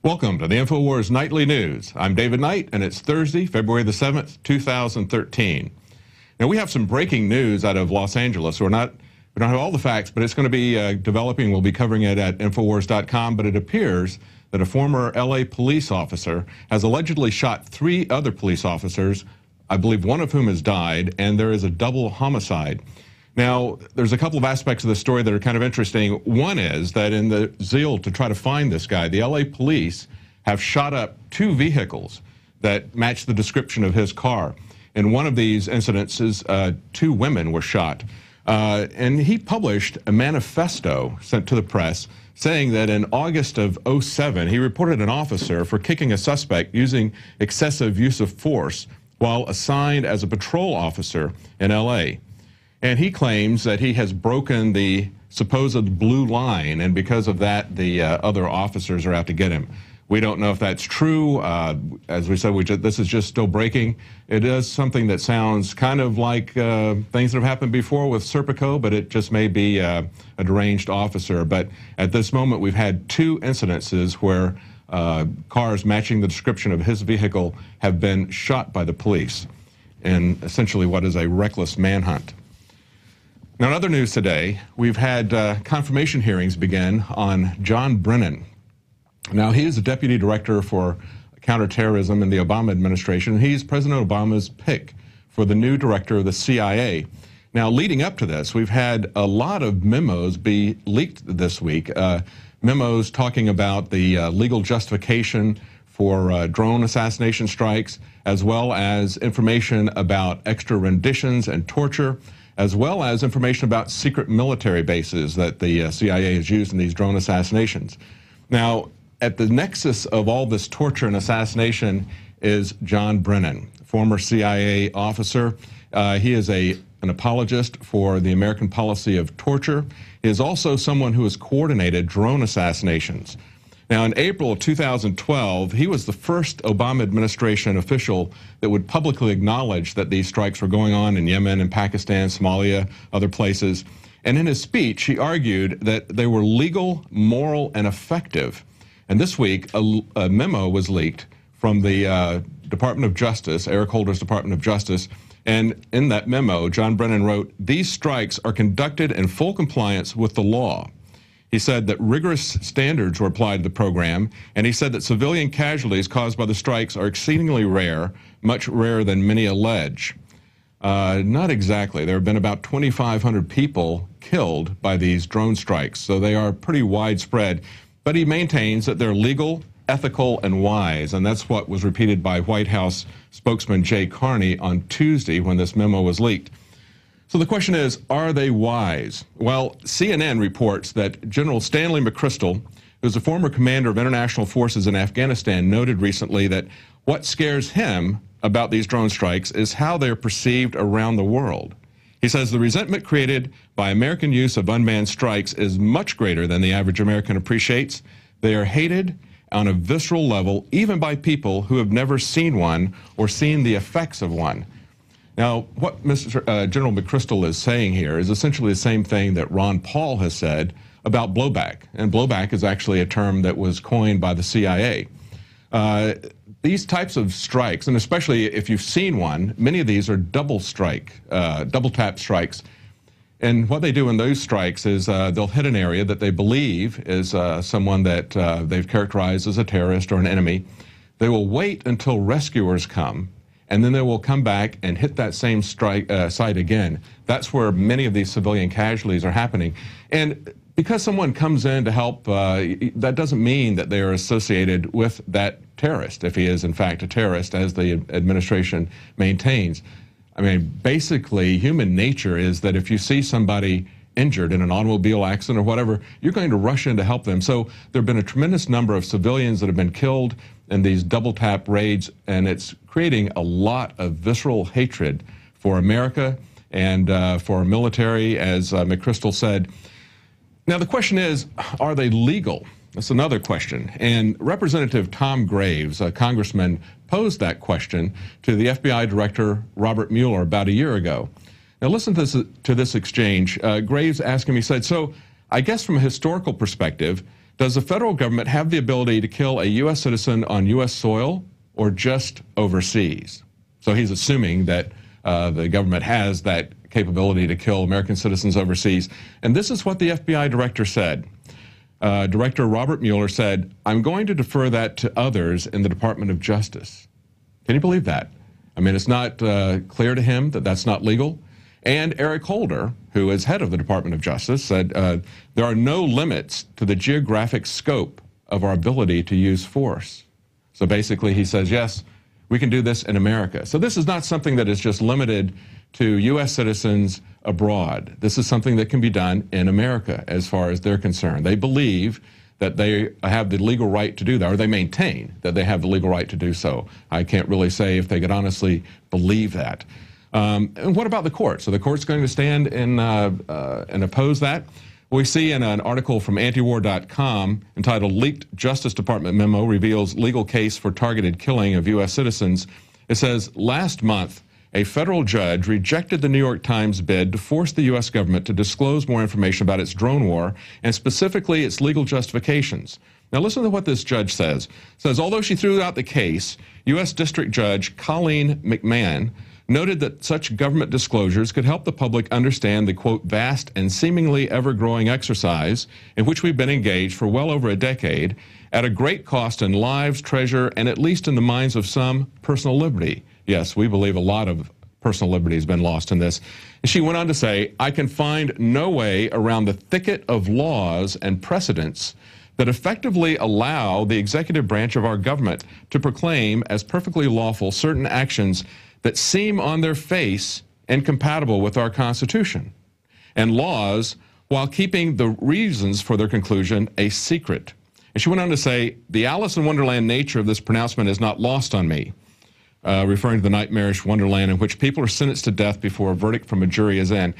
Welcome to the Infowars Nightly News. I'm David Knight, and it's Thursday, February the 7th, 2013. Now, we have some breaking news out of Los Angeles. We don't have all the facts, but it's going to be developing. We'll be covering it at Infowars.com, but it appears that a former LA police officer has allegedly shot 3 other police officers, I believe one of whom has died, and there is a double homicide. Now, there's a couple of aspects of the story that are kind of interesting. One is that in the zeal to try to find this guy, the LA police have shot up 2 vehicles that match the description of his car. In one of these incidences, 2 women were shot. And he published a manifesto sent to the press saying that in August of '07, he reported an officer for kicking a suspect using excessive use of force while assigned as a patrol officer in LA. And he claims that he has broken the supposed blue line, and because of that, the other officers are out to get him. We don't know if that's true. As we said, this is just still breaking. It is something that sounds kind of like things that have happened before with Serpico, but it just may be a deranged officer. But at this moment, we've had 2 incidences where cars matching the description of his vehicle have been shot by the police in essentially what is a reckless manhunt. Now, in other news today, we've had confirmation hearings begin on John Brennan. Now, he is the Deputy Director for Counterterrorism in the Obama administration. He's President Obama's pick for the new director of the CIA. Now, leading up to this, we've had a lot of memos be leaked this week, memos talking about the legal justification for drone assassination strikes, as well as information about extra renditions and torture, as well as information about secret military bases that the CIA has used in these drone assassinations. Now, at the nexus of all this torture and assassination is John Brennan, former CIA officer. He is an apologist for the American policy of torture. He is also someone who has coordinated drone assassinations. Now, in April of 2012, he was the first Obama administration official that would publicly acknowledge that these strikes were going on in Yemen and Pakistan, Somalia, other places. And in his speech, he argued that they were legal, moral, and effective. And this week, a memo was leaked from the Department of Justice, Eric Holder's Department of Justice. And in that memo, John Brennan wrote, "These strikes are conducted in full compliance with the law." He said that rigorous standards were applied to the program, and he said that civilian casualties caused by the strikes are exceedingly rare, much rarer than many allege. Not exactly. There have been about 2,500 people killed by these drone strikes, so they are pretty widespread. But he maintains that they're legal, ethical, and wise, and that's what was repeated by White House spokesman Jay Carney on Tuesday when this memo was leaked. So the question is, are they wise? Well, CNN reports that General Stanley McChrystal, who's a former commander of international forces in Afghanistan, noted recently that what scares him about these drone strikes is how they're perceived around the world. He says the resentment created by American use of unmanned strikes is much greater than the average American appreciates. They are hated on a visceral level, even by people who have never seen one or seen the effects of one. Now, what General McChrystal is saying here is essentially the same thing that Ron Paul has said about blowback. And blowback is actually a term that was coined by the CIA. These types of strikes, and especially if you've seen one, many of these are double tap strikes. And what they do in those strikes is they'll hit an area that they believe is someone that they've characterized as a terrorist or an enemy. They will wait until rescuers come, and then they will come back and hit that same site again. That's where many of these civilian casualties are happening. And because someone comes in to help, that doesn't mean that they are associated with that terrorist, if he is in fact a terrorist, as the administration maintains. I mean, basically, human nature is that if you see somebody injured in an automobile accident or whatever, you're going to rush in to help them. So there have been a tremendous number of civilians that have been killed in these double tap raids, and it's creating a lot of visceral hatred for America and for our military, as McChrystal said. Now, the question is, are they legal? That's another question. And Representative Tom Graves, a congressman, posed that question to the FBI Director Robert Mueller about a year ago. Now, listen to this exchange. Graves asked him, he said, "So I guess from a historical perspective, Does the federal government have the ability to kill a U.S. citizen on U.S. soil or just overseas? So he's assuming that the government has that capability to kill American citizens overseas. And this is what the FBI director said. Director Robert Mueller said, "I'm going to defer that to others in the Department of Justice." Can you believe that? I mean, it's not clear to him that that's not legal. And Eric Holder, who is head of the Department of Justice, said there are no limits to the geographic scope of our ability to use force. So basically he says, yes, we can do this in America. So this is not something that is just limited to U.S. citizens abroad. This is something that can be done in America as far as they're concerned. They believe that they have the legal right to do that, or they maintain that they have the legal right to do so. I can't really say if they could honestly believe that. And what about the court? So the court's going to stand and oppose that? We see in an article from antiwar.com entitled "Leaked Justice Department Memo Reveals Legal Case for Targeted Killing of U.S. Citizens." It says, last month, a federal judge rejected the New York Times bid to force the U.S. government to disclose more information about its drone war, and specifically its legal justifications. Now listen to what this judge says. It says, although she threw out the case, U.S. District Judge Colleen McMahon noted that such government disclosures could help the public understand the, quote, vast and seemingly ever-growing exercise in which we've been engaged for well over a decade at a great cost in lives, treasure, and at least in the minds of some, personal liberty. Yes, we believe a lot of personal liberty has been lost in this. And she went on to say, I can find no way around the thicket of laws and precedents that effectively allow the executive branch of our government to proclaim as perfectly lawful certain actions that seem on their face incompatible with our Constitution and laws, while keeping the reasons for their conclusion a secret. And she went on to say, the Alice in Wonderland nature of this pronouncement is not lost on me, referring to the nightmarish wonderland in which people are sentenced to death before a verdict from a jury is in.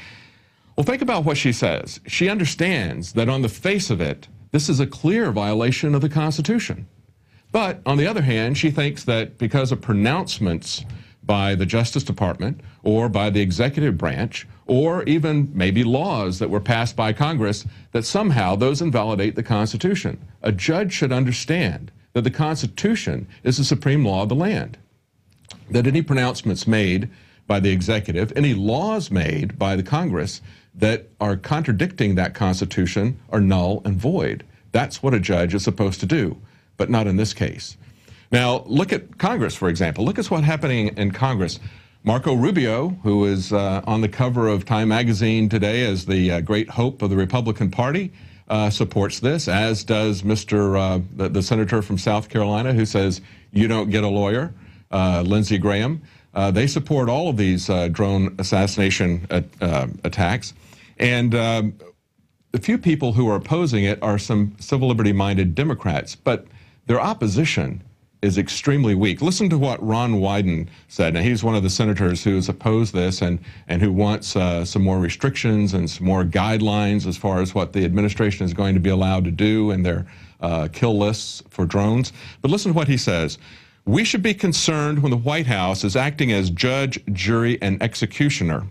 Well, think about what she says. She understands that on the face of it, this is a clear violation of the Constitution. But on the other hand, she thinks that because of pronouncements by the Justice Department or by the executive branch, or even maybe laws that were passed by Congress, that somehow those invalidate the Constitution. A judge should understand that the Constitution is the supreme law of the land, that any pronouncements made by the executive, any laws made by the Congress that are contradicting that Constitution are null and void. That's what a judge is supposed to do, but not in this case. Now, look at Congress, for example. Look at what's happening in Congress. Marco Rubio, who is on the cover of Time magazine today as the great hope of the Republican Party, supports this, as does the senator from South Carolina who says, you don't get a lawyer, Lindsey Graham. They support all of these drone assassination attacks. And the few people who are opposing it are some civil liberty-minded Democrats, but their opposition is extremely weak. Listen to what Ron Wyden said. Now, he's one of the senators who has opposed this and who wants some more restrictions and some more guidelines as far as what the administration is going to be allowed to do in their kill lists for drones. But listen to what he says. We should be concerned when the White House is acting as judge, jury, and executioner,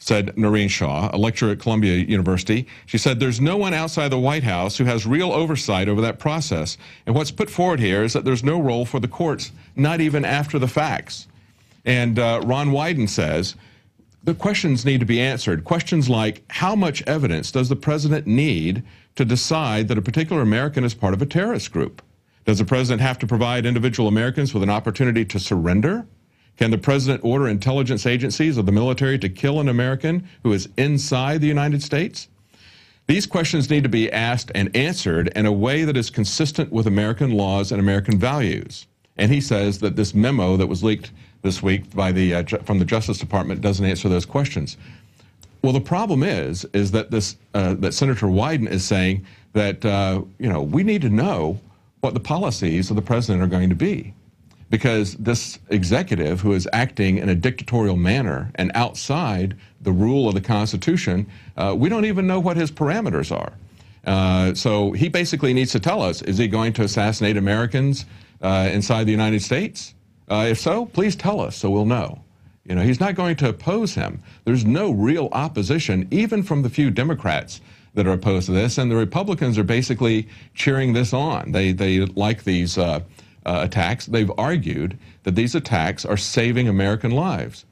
said Noreen Shaw, a lecturer at Columbia University. She said, there's no one outside the White House who has real oversight over that process. And what's put forward here is that there's no role for the courts, not even after the facts. And Ron Wyden says, the questions need to be answered. Questions like, how much evidence does the president need to decide that a particular American is part of a terrorist group? Does the president have to provide individual Americans with an opportunity to surrender? Can the president order intelligence agencies or the military to kill an American who is inside the United States? These questions need to be asked and answered in a way that is consistent with American laws and American values. And he says that this memo that was leaked this week by from the Justice Department doesn't answer those questions. Well, the problem is that that Senator Wyden is saying that we need to know what the policies of the president are going to be. Because this executive who is acting in a dictatorial manner and outside the rule of the Constitution, we don't even know what his parameters are. So he basically needs to tell us, is he going to assassinate Americans inside the United States? If so, please tell us so we'll know. He's not going to oppose him. There's no real opposition, even from the few Democrats that are opposed to this, and the Republicans are basically cheering this on. They like these attacks. They've argued that these attacks are saving American lives.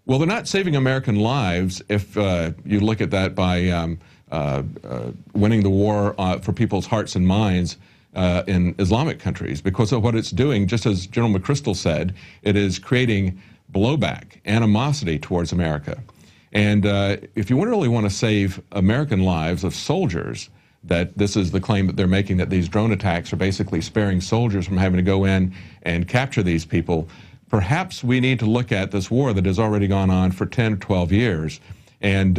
Well, they're not saving American lives if you look at that by winning the war for people's hearts and minds in Islamic countries, because of what it's doing. Just as General McChrystal said, it is creating blowback, animosity towards America. And if you really want to save American lives of soldiers, that this is the claim that they're making, that these drone attacks are basically sparing soldiers from having to go in and capture these people, perhaps we need to look at this war that has already gone on for 10 or 12 years and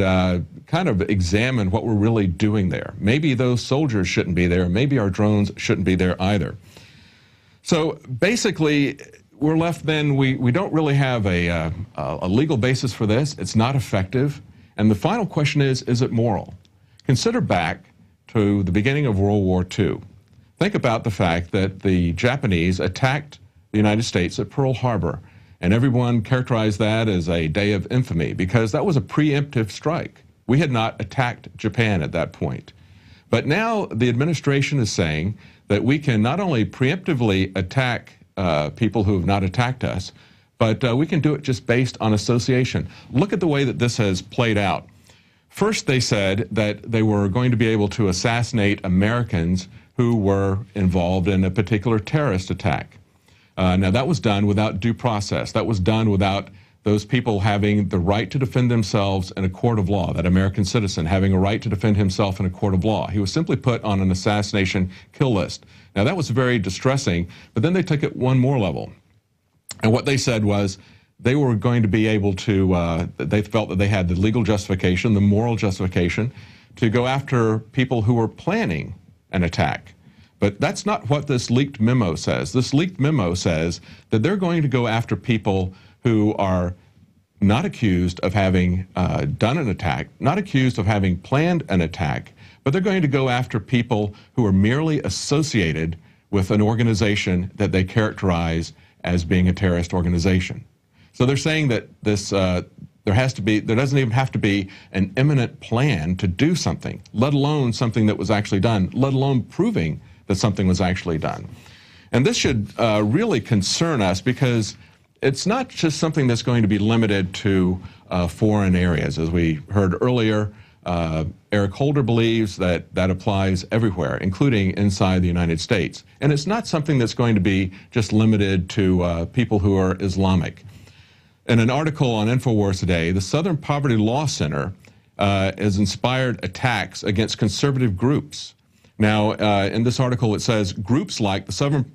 kind of examine what we're really doing there. Maybe those soldiers shouldn't be there. Maybe our drones shouldn't be there either. So basically, we're left then, we don't really have a legal basis for this. It's not effective. And the final question is it moral? Consider back to the beginning of World War II. Think about the fact that the Japanese attacked the United States at Pearl Harbor, and everyone characterized that as a day of infamy because that was a preemptive strike. We had not attacked Japan at that point. But now the administration is saying that we can not only preemptively attack people who have not attacked us, but we can do it just based on association. Look at the way that this has played out. First, they said that they were going to be able to assassinate Americans who were involved in a particular terrorist attack. Now, that was done without due process. That was done without those people having the right to defend themselves in a court of law, that American citizen having a right to defend himself in a court of law. He was simply put on an assassination kill list. Now, that was very distressing, but then they took it one more level. And what they said was they were going to be able to, they felt that they had the legal justification, the moral justification, to go after people who were planning an attack. But that's not what this leaked memo says. This leaked memo says that they're going to go after people who are not accused of having done an attack, not accused of having planned an attack, but they're going to go after people who are merely associated with an organization that they characterize as being a terrorist organization. So they're saying that this, there doesn't even have to be an imminent plan to do something, let alone something that was actually done, let alone proving that something was actually done. And this should really concern us because it's not just something that's going to be limited to foreign areas. As we heard earlier, Eric Holder believes that that applies everywhere, including inside the United States. And it's not something that's going to be just limited to people who are Islamic. In an article on Infowars today, the Southern Poverty Law Center has inspired attacks against conservative groups. Now, in this article, it says, groups like the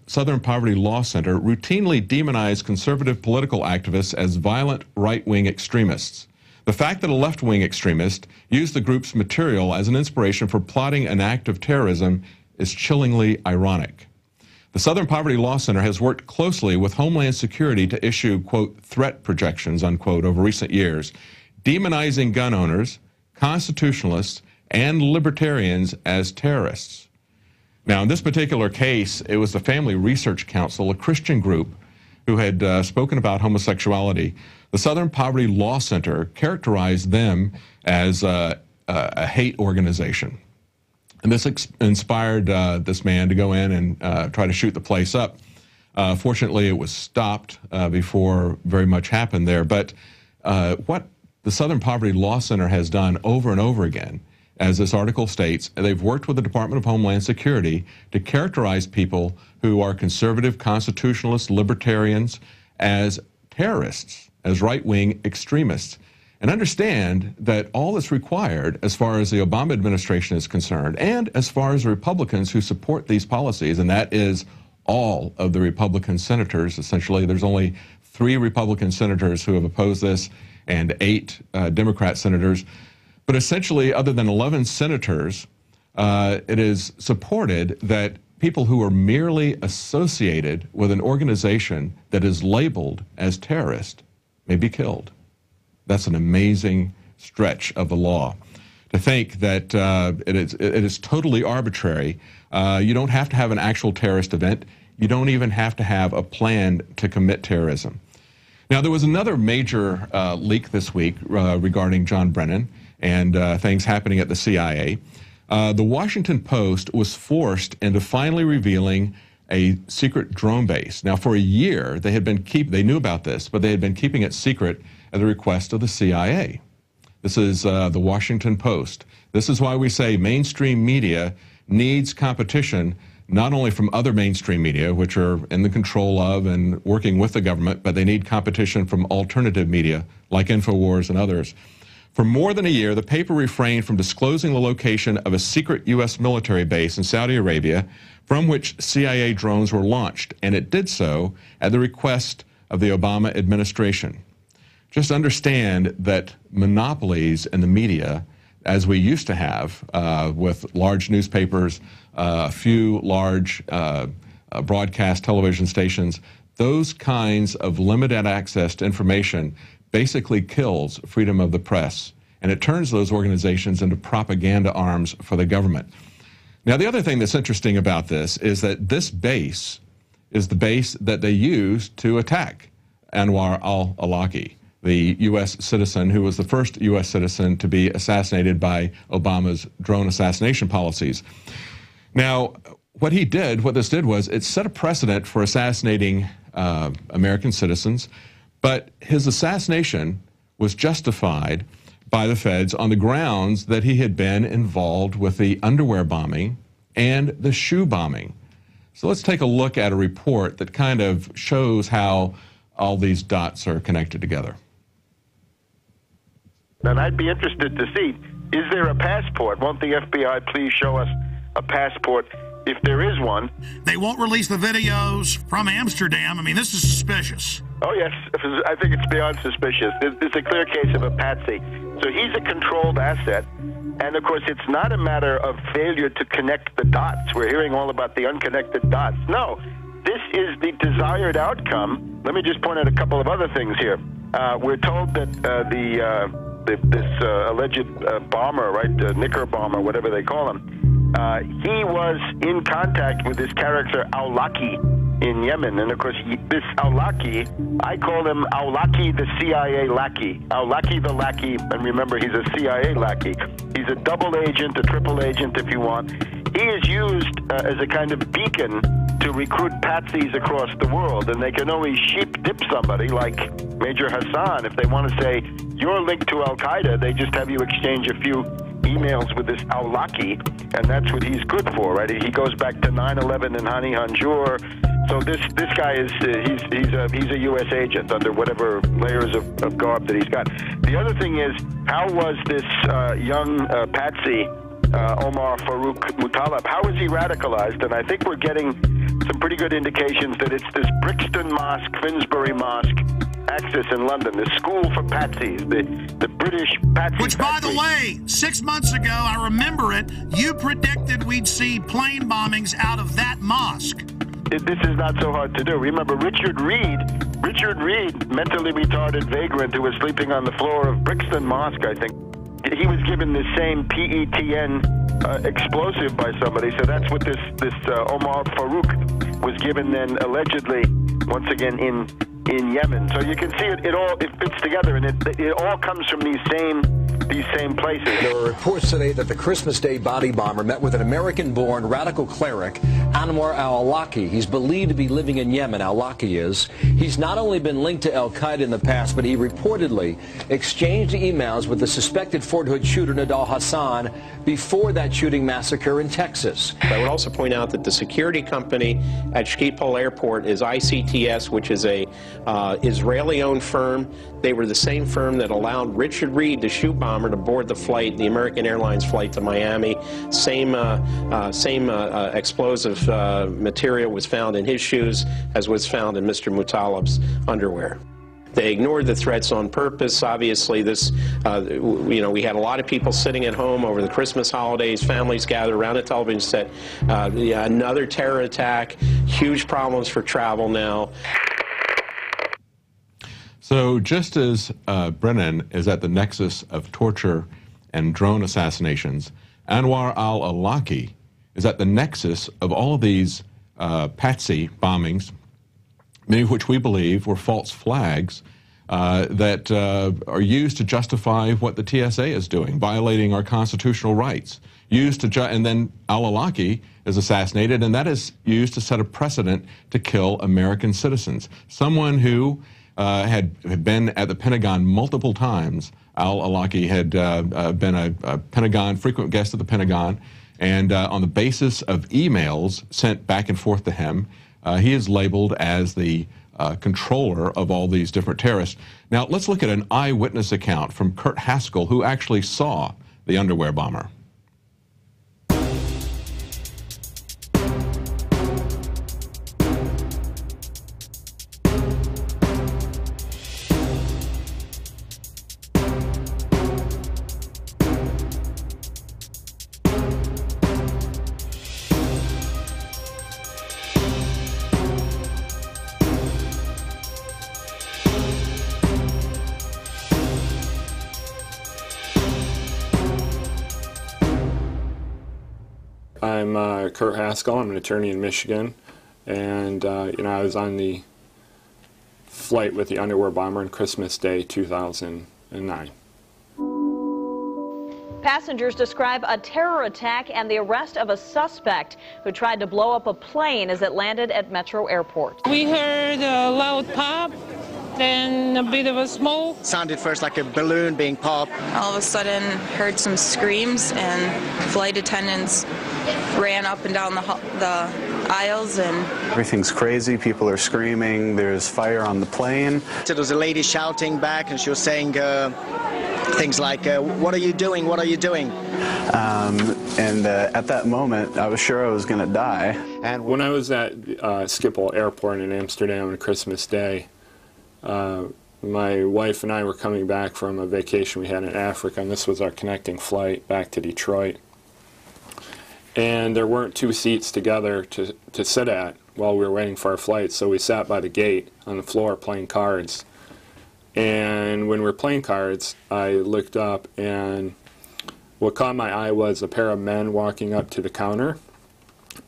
Southern Poverty Law Center routinely demonize conservative political activists as violent right-wing extremists. The fact that a left-wing extremist used the group's material as an inspiration for plotting an act of terrorism is chillingly ironic. The Southern Poverty Law Center has worked closely with Homeland Security to issue, quote, threat projections, unquote, over recent years, demonizing gun owners, constitutionalists, and libertarians as terrorists. Now, in this particular case, it was the Family Research Council, a Christian group, who had spoken about homosexuality. The Southern Poverty Law Center characterized them as a hate organization. And this inspired this man to go in and try to shoot the place up. Fortunately, it was stopped before very much happened there. But what the Southern Poverty Law Center has done over and over again, as this article states, they've worked with the Department of Homeland Security to characterize people who are conservative, constitutionalists, libertarians as terrorists, as right-wing extremists. And understand that all that's required as far as the Obama administration is concerned, and as far as the Republicans who support these policies, and that is all of the Republican senators, essentially. There's only 3 Republican senators who have opposed this and 8 Democrat senators. But essentially, other than 11 senators, it is supported that people who are merely associated with an organization that is labeled as terrorist may be killed. That's an amazing stretch of the law. To think that it is totally arbitrary. You don't have to have an actual terrorist event. You don't even have to have a plan to commit terrorism. Now, there was another major leak this week regarding John Brennan and things happening at the CIA. The Washington Post was forced into finally revealing a secret drone base. Now, for a year, they knew about this, but they had been keeping it secret at the request of the CIA. This is the Washington Post. This is why we say mainstream media needs competition, not only from other mainstream media, which are in the control of and working with the government, but they need competition from alternative media like Infowars and others. For more than a year, the paper refrained from disclosing the location of a secret U.S. military base in Saudi Arabia from which CIA drones were launched, and it did so at the request of the Obama administration. Just understand that monopolies in the media, as we used to have with large newspapers, a few large broadcast television stations, those kinds of limited access to information basically kills freedom of the press, and it turns those organizations into propaganda arms for the government. Now, the other thing that's interesting about this is that this base is the base that they used to attack Anwar al-Awlaki, the U.S. citizen who was the first U.S. citizen to be assassinated by Obama's drone assassination policies. Now, what this did was it set a precedent for assassinating American citizens, but his assassination was justified by the feds on the grounds that he had been involved with the underwear bombing and the shoe bombing. So let's take a look at a report that kind of shows how all these dots are connected together. And I'd be interested to see, is there a passport? Won't the FBI please show us a passport if there is one? They won't release the videos from Amsterdam. I mean, this is suspicious. Oh, yes. I think it's beyond suspicious. It's a clear case of a patsy. So he's a controlled asset. And, of course, it's not a matter of failure to connect the dots. We're hearing all about the unconnected dots. No, this is the desired outcome. Let me just point out a couple of other things here. We're told that this alleged bomber, right, Knicker bomber, whatever they call him, he was in contact with this character Awlaki in Yemen. And, of course, this Awlaki, I call him Awlaki the CIA lackey. Awlaki the lackey, and remember, he's a CIA lackey. He's a double agent, a triple agent, if you want. He is used as a kind of beacon to recruit patsies across the world, and they can only sheep dip somebody like Major Hassan. If they want to say, you're linked to Al-Qaeda, they just have you exchange a few emails with this Awlaki, and that's what he's good for, right? He goes back to 9/11 and Hani Hanjour. So this guy is he's a U.S. agent under whatever layers of garb that he's got. The other thing is, how was this young patsy Omar Farouk Mutalab, how is he radicalized? And I think we're getting some pretty good indications that it's this Brixton Mosque, Finsbury Mosque axis in London, the school for patsies, the British patsy. Which, by the way, 6 months ago, I remember it, you predicted we'd see plane bombings out of that mosque. This is not so hard to do. Remember Richard Reed, mentally retarded vagrant who was sleeping on the floor of Brixton Mosque, I think. He was given the same PETN explosive by somebody, so that's what this Omar Farouk was given then, allegedly, once again in Yemen. So you can see it fits together, and it all comes from these same places. There are reports today that the Christmas Day body bomber met with an American-born radical cleric, Anwar al-Awlaki. He's believed to be living in Yemen, Awlaki is. He's not only been linked to Al-Qaeda in the past, but he reportedly exchanged emails with the suspected Fort Hood shooter Nidal Hassan before that shooting massacre in Texas. I would also point out that the security company at Schiphol Airport is ICTS, which is a Israeli-owned firm. They were the same firm that allowed Richard Reed, the shoe bomber, to board the flight, the American Airlines flight to Miami. Same explosive material was found in his shoes as was found in Mr. Mutalab's underwear. They ignored the threats on purpose. Obviously, this, we had a lot of people sitting at home over the Christmas holidays, families gathered around a television set. Another terror attack, huge problems for travel now. So just as Brennan is at the nexus of torture and drone assassinations, Anwar al-Awlaki is at the nexus of all of these patsy bombings, many of which we believe were false flags that are used to justify what the TSA is doing, violating our constitutional rights. Used to and then al-Awlaki is assassinated, and that is used to set a precedent to kill American citizens. Someone who had been at the Pentagon multiple times. Al-Awlaki had been a Pentagon frequent guest at the Pentagon, and on the basis of emails sent back and forth to him, he is labeled as the controller of all these different terrorists. Now let's look at an eyewitness account from Kurt Haskell, who actually saw the underwear bomber. I'm Kurt Haskell. I'm an attorney in Michigan, and I was on the flight with the underwear bomber on Christmas Day 2009. Passengers describe a terror attack and the arrest of a suspect who tried to blow up a plane as it landed at Metro Airport. We heard a loud pop, then a bit of a smoke. Sounded first like a balloon being popped. All of a sudden heard some screams, and flight attendants ran up and down the aisles, and everything's crazy. People are screaming. There's fire on the plane. So there was a lady shouting back, and she was saying things like, what are you doing? What are you doing? And at that moment, I was sure I was going to die. And when I was at Schiphol Airport in Amsterdam on Christmas Day, my wife and I were coming back from a vacation we had in Africa, and this was our connecting flight back to Detroit. And there weren't two seats together to sit at while we were waiting for our flight, so we sat by the gate on the floor playing cards. And when we were playing cards, I looked up, and what caught my eye was a pair of men walking up to the counter.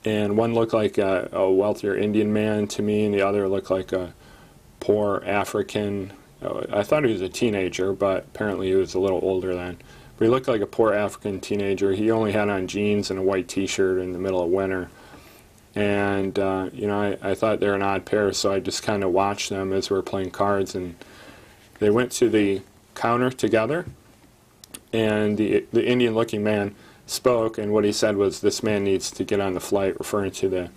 And one looked like a wealthier Indian man to me, and the other looked like a poor African. I thought he was a teenager, but apparently he was a little older then. But he looked like a poor African teenager. He only had on jeans and a white T-shirt in the middle of winter. And, I thought they were an odd pair, so I just kind of watched them as we were playing cards. And they went to the counter together, and the Indian-looking man spoke, and what he said was, "This man needs to get on the flight," referring to the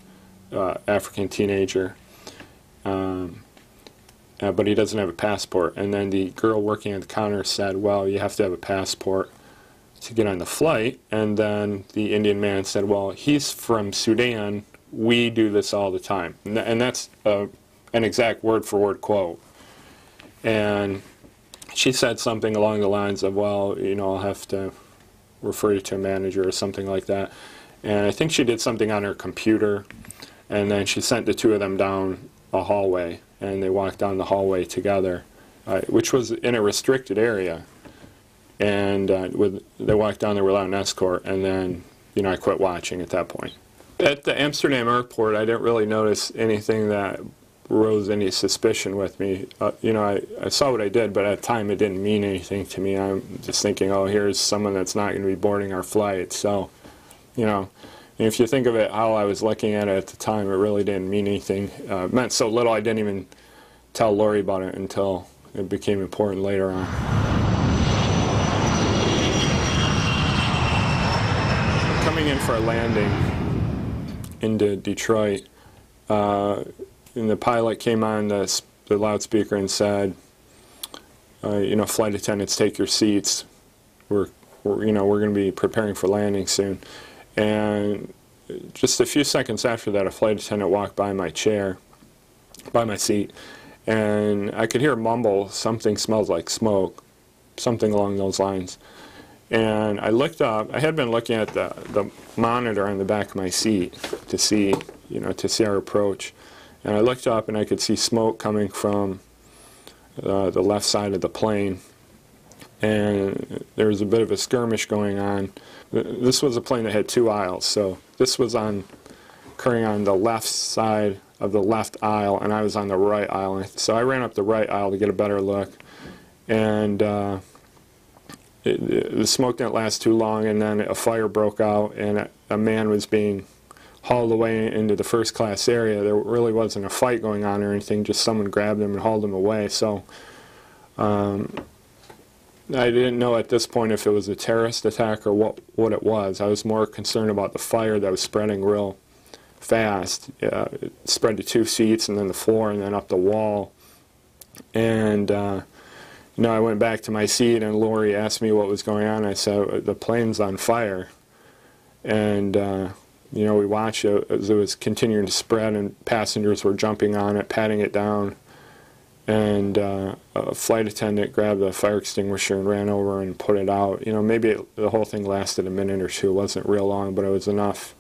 African teenager. But he doesn't have a passport. And then the girl working at the counter said, "Well, you have to have a passport to get on the flight." And then the Indian man said, "Well, he's from Sudan. We do this all the time." And that's an exact word-for-word quote. And she said something along the lines of, "Well, I'll have to refer you to a manager," or something like that. And I think she did something on her computer, and then she sent the two of them down a hallway, and they walked down the hallway together, which was in a restricted area. And they walked down there without an escort, and then, I quit watching at that point. At the Amsterdam airport, I didn't really notice anything that rose any suspicion with me. I saw what I did, but at the time it didn't mean anything to me. I'm just thinking, oh, here's someone that's not going to be boarding our flight. So, if you think of it how I was looking at it at the time, it really didn't mean anything. It meant so little I didn't even tell Lori about it until it became important later on. Coming in for a landing into Detroit, and the pilot came on the loudspeaker and said, "Flight attendants, take your seats. We're going to be preparing for landing soon." And just a few seconds after that, a flight attendant walked by my seat, and I could hear a mumble, "Something smells like smoke," something along those lines. And I looked up. I had been looking at the monitor on the back of my seat to see our approach. And I looked up, and I could see smoke coming from the left side of the plane. And there was a bit of a skirmish going on. This was a plane that had two aisles, so this was occurring on the left side of the left aisle, and I was on the right aisle. So I ran up the right aisle to get a better look, and the smoke didn't last too long, and then a fire broke out, and a man was being hauled away into the first class area. There really wasn't a fight going on or anything, just someone grabbed him and hauled him away. So I didn't know at this point if it was a terrorist attack or what it was. I was more concerned about the fire that was spreading real fast. It spread to 2 seats and then the floor and then up the wall. And you know, I went back to my seat and Lori asked me what was going on. I said, the plane's on fire. And you know, we watched it as it was continuing to spread, and passengers were jumping on it, patting it down. And a flight attendant grabbed the fire extinguisher and ran over and put it out. You know, maybe the whole thing lasted a minute or two. It wasn't real long, but it was enough,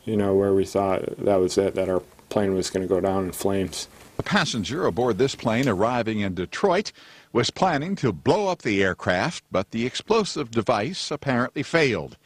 you know, where we thought that was it, that our plane was going to go down in flames. The passenger aboard this plane arriving in Detroit was planning to blow up the aircraft, but the explosive device apparently failed.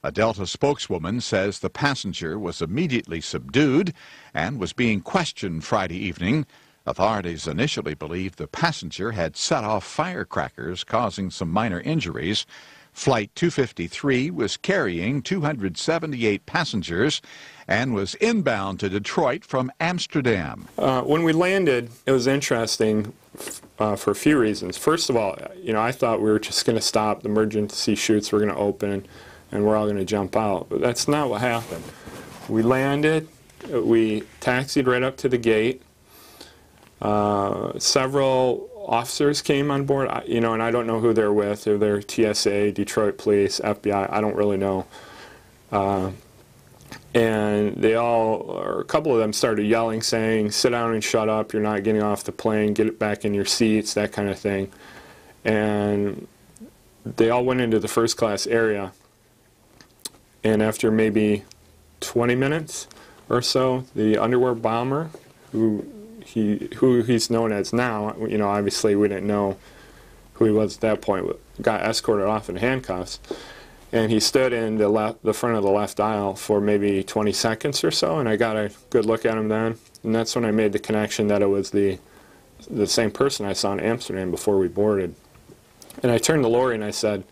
A Delta spokeswoman says the passenger was immediately subdued and was being questioned Friday evening. Authorities initially believed the passenger had set off firecrackers, causing some minor injuries. Flight 253 was carrying 278 passengers and was inbound to Detroit from Amsterdam. When we landed, it was interesting for a few reasons. First of all, you know, I thought we were just going to stop, the emergency chutes were going to open, and we're all going to jump out. But that's not what happened. We landed, we taxied right up to the gate. Several officers came on board, you know, and I don't know who they're with. If they're TSA, Detroit Police, FBI, I don't really know. And they all, or a couple of them started yelling, saying, sit down and shut up, you're not getting off the plane, get it back in your seats, that kind of thing. And they all went into the first class area. And after maybe 20 minutes or so, the underwear bomber, who he's known as now, you know, obviously we didn't know who he was at that point, got escorted off in handcuffs. And he stood in the front of the left aisle for maybe 20 seconds or so, and I got a good look at him then. And that's when I made the connection that it was the same person I saw in Amsterdam before we boarded. And I turned to Lori and I said,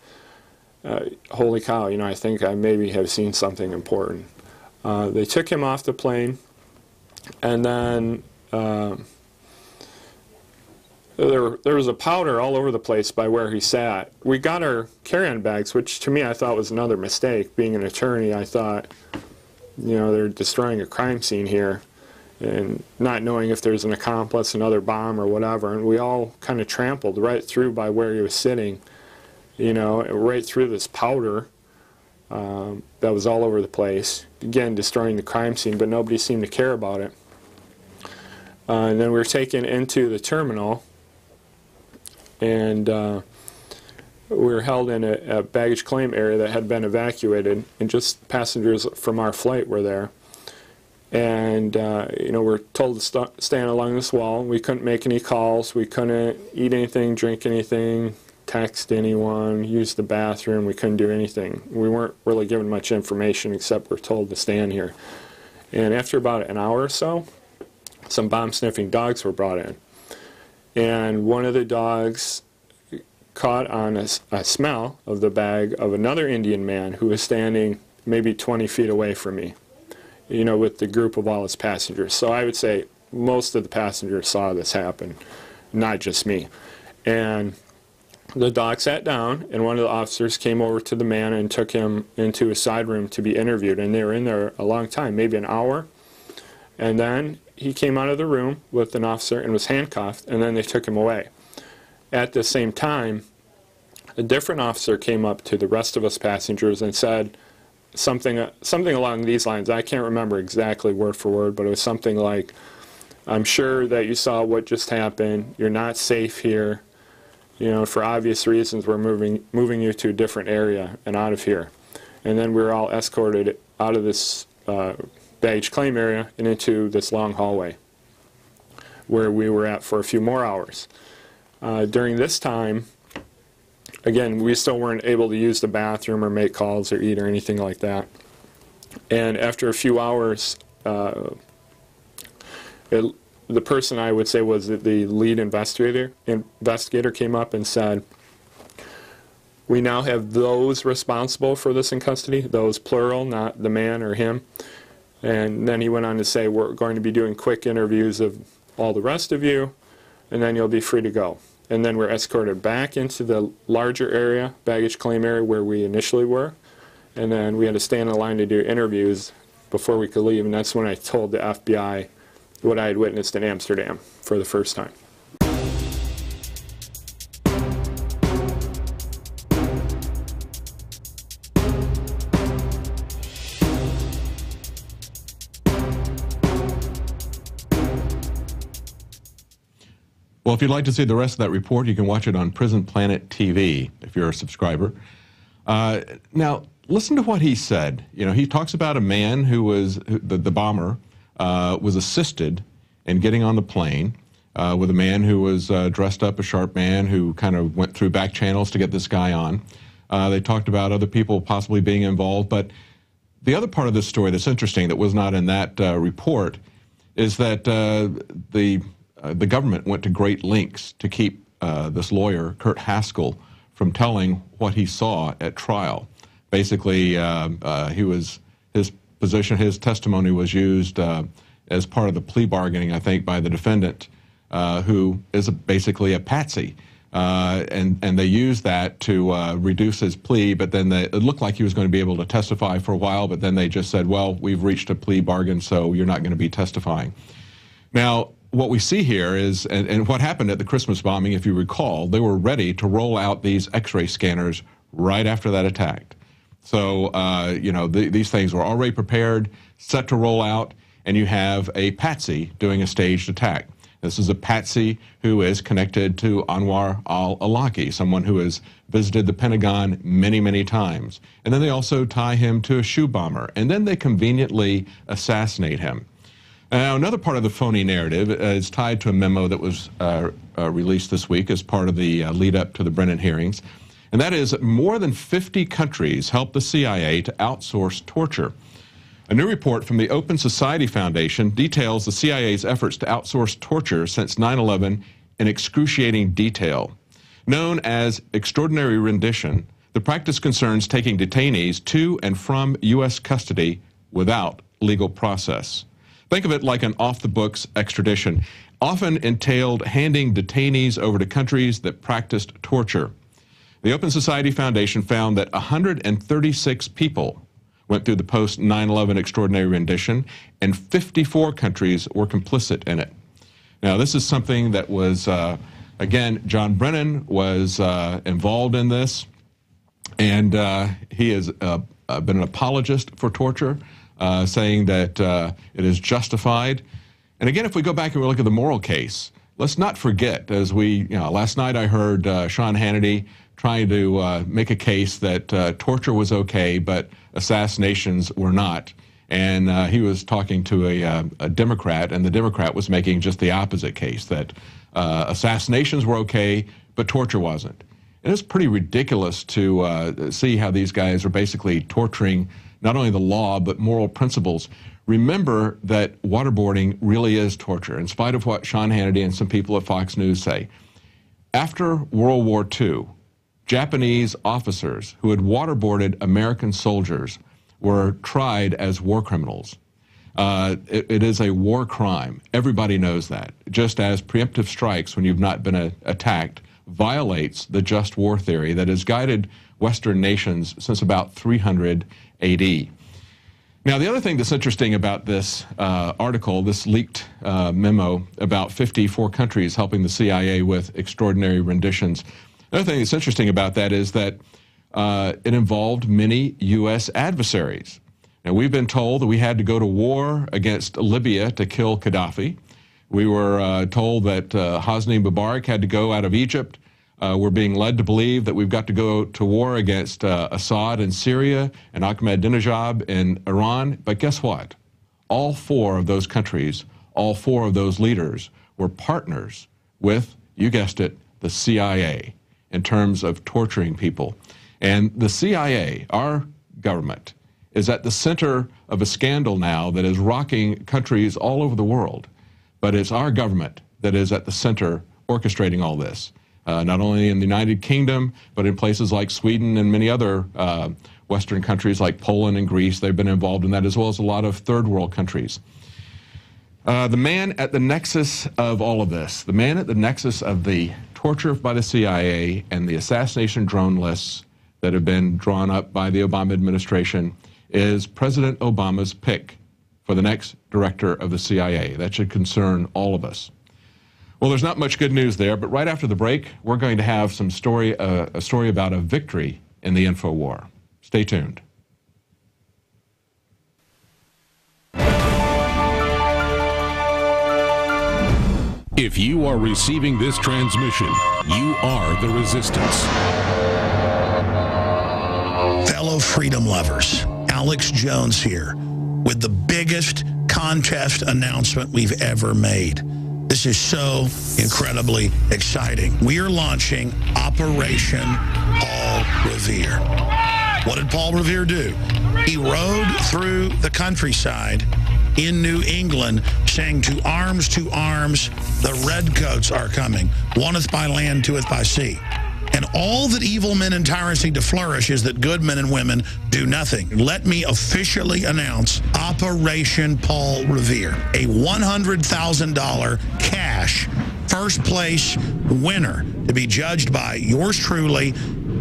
holy cow, you know, I think I maybe have seen something important. They took him off the plane, and then there was a powder all over the place by where he sat. We got our carry-on bags, which to me I thought was another mistake. Being an attorney, I thought, you know, they're destroying a crime scene here, and not knowing if there's an accomplice, another bomb or whatever. And we all kind of trampled right through by where he was sitting, you know, right through this powder that was all over the place. Again, destroying the crime scene, but nobody seemed to care about it. And then we were taken into the terminal, and we were held in a baggage claim area that had been evacuated, and just passengers from our flight were there. And you know, we're told to stand along this wall. We couldn't make any calls. We couldn't eat anything, drink anything, text anyone, use the bathroom. We couldn't do anything. We weren't really given much information except we're told to stand here. And after about an hour or so, some bomb-sniffing dogs were brought in. And one of the dogs caught on a smell of the bag of another Indian man who was standing maybe 20 feet away from me, you know, with the group of all his passengers. So I would say most of the passengers saw this happen, not just me. And the dog sat down, and one of the officers came over to the man and took him into a side room to be interviewed. And they were in there a long time, maybe an hour. And then he came out of the room with an officer and was handcuffed, and then they took him away. At the same time, a different officer came up to the rest of us passengers and said something along these lines. I can't remember exactly word for word, but it was something like, I'm sure that you saw what just happened. You're not safe here. You know, for obvious reasons, we're moving you to a different area and out of here. And then we were all escorted out of this baggage claim area and into this long hallway where we were at for a few more hours. During this time, again, we still weren't able to use the bathroom or make calls or eat or anything like that. And after a few hours, the person I would say was the lead investigator came up and said, we now have those responsible for this in custody, those plural, not the man or him. And then he went on to say, we're going to be doing quick interviews of all the rest of you, and then you'll be free to go. And then we're escorted back into the larger area, baggage claim area, where we initially were. And then we had to stand in line to do interviews before we could leave. And that's when I told the FBI what I had witnessed in Amsterdam for the first time. Well, if you'd like to see the rest of that report, you can watch it on Prison Planet TV if you're a subscriber. Now, listen to what he said. You know, he talks about a man who was, the bomber, was assisted in getting on the plane with a man who was dressed up, a sharp man who kind of went through back channels to get this guy on. They talked about other people possibly being involved, but the other part of this story that's interesting that was not in that report is that the government went to great lengths to keep this lawyer, Kurt Haskell, from telling what he saw at trial. Basically, his position, his testimony was used as part of the plea bargaining, I think, by the defendant, who is basically a patsy. And they used that to reduce his plea, but then it looked like he was going to be able to testify for a while, but then they just said, well, we've reached a plea bargain, so you're not going to be testifying. Now, what we see here is, and what happened at the Christmas bombing, if you recall, they were ready to roll out these X-ray scanners right after that attack. So, you know, these things were already prepared, set to roll out, and you have a patsy doing a staged attack. This is a patsy who is connected to Anwar al-Awlaki, someone who has visited the Pentagon many, many times. And then they also tie him to a shoe bomber, and then they conveniently assassinate him. Now, another part of the phony narrative is tied to a memo that was released this week as part of the lead-up to the Brennan hearings, and that is more than 50 countries helped the CIA to outsource torture. A new report from the Open Society Foundation details the CIA's efforts to outsource torture since 9/11 in excruciating detail. Known as extraordinary rendition, the practice concerns taking detainees to and from U.S. custody without legal process. Think of it like an off-the-books extradition, often entailed handing detainees over to countries that practiced torture. The Open Society Foundation found that 136 people went through the post-9/11 extraordinary rendition, and 54 countries were complicit in it. Now, this is something that was, again, John Brennan was involved in this, and he has been an apologist for torture, saying that it is justified. And again, if we go back and we look at the moral case, let's not forget, as last night I heard Sean Hannity trying to make a case that torture was okay, but assassinations were not. And he was talking to a Democrat, and the Democrat was making just the opposite case, that assassinations were okay, but torture wasn't. And it's pretty ridiculous to see how these guys are basically torturing not only the law, but moral principles. Remember that waterboarding really is torture, in spite of what Sean Hannity and some people at Fox News say. After World War II, Japanese officers who had waterboarded American soldiers were tried as war criminals. It is a war crime. Everybody knows that. Just as preemptive strikes when you've not been attacked violates the just war theory that has guided Western nations since about 300 AD. Now, the other thing that's interesting about this article, this leaked memo about 54 countries helping the CIA with extraordinary renditions, the other thing that's interesting about that is that it involved many U.S. adversaries. Now, we've been told that we had to go to war against Libya to kill Gaddafi. We were told that Hosni Mubarak had to go out of Egypt. We're being led to believe that we've got to go to war against Assad in Syria and Ahmadinejad in Iran. But guess what? All four of those countries, all four of those leaders were partners with, you guessed it, the CIA in terms of torturing people. And the CIA, our government, is at the center of a scandal now that is rocking countries all over the world. but it's our government that is at the center orchestrating all this, not only in the United Kingdom, but in places like Sweden and many other Western countries like Poland and Greece. They've been involved in that, as well as a lot of third world countries. The man at the nexus of all of this, the man at the nexus of the torture by the CIA and the assassination drone lists that have been drawn up by the Obama administration, is President Obama's pick for the next director of the CIA. That should concern all of us. Well, there's not much good news there, but right after the break, we're going to have some a story about a victory in the info war. Stay tuned. If you are receiving this transmission, you are the resistance. Fellow freedom lovers, Alex Jones here with the biggest contest announcement we've ever made. This is so incredibly exciting. We are launching Operation Paul Revere. What did Paul Revere do? He rode through the countryside in New England saying, to arms, the redcoats are coming. Oneth by land, doeth by sea. And all that evil men and tyrants need to flourish is that good men and women do nothing. Let me officially announce Operation Paul Revere, a $100,000 cash first place winner to be judged by yours truly,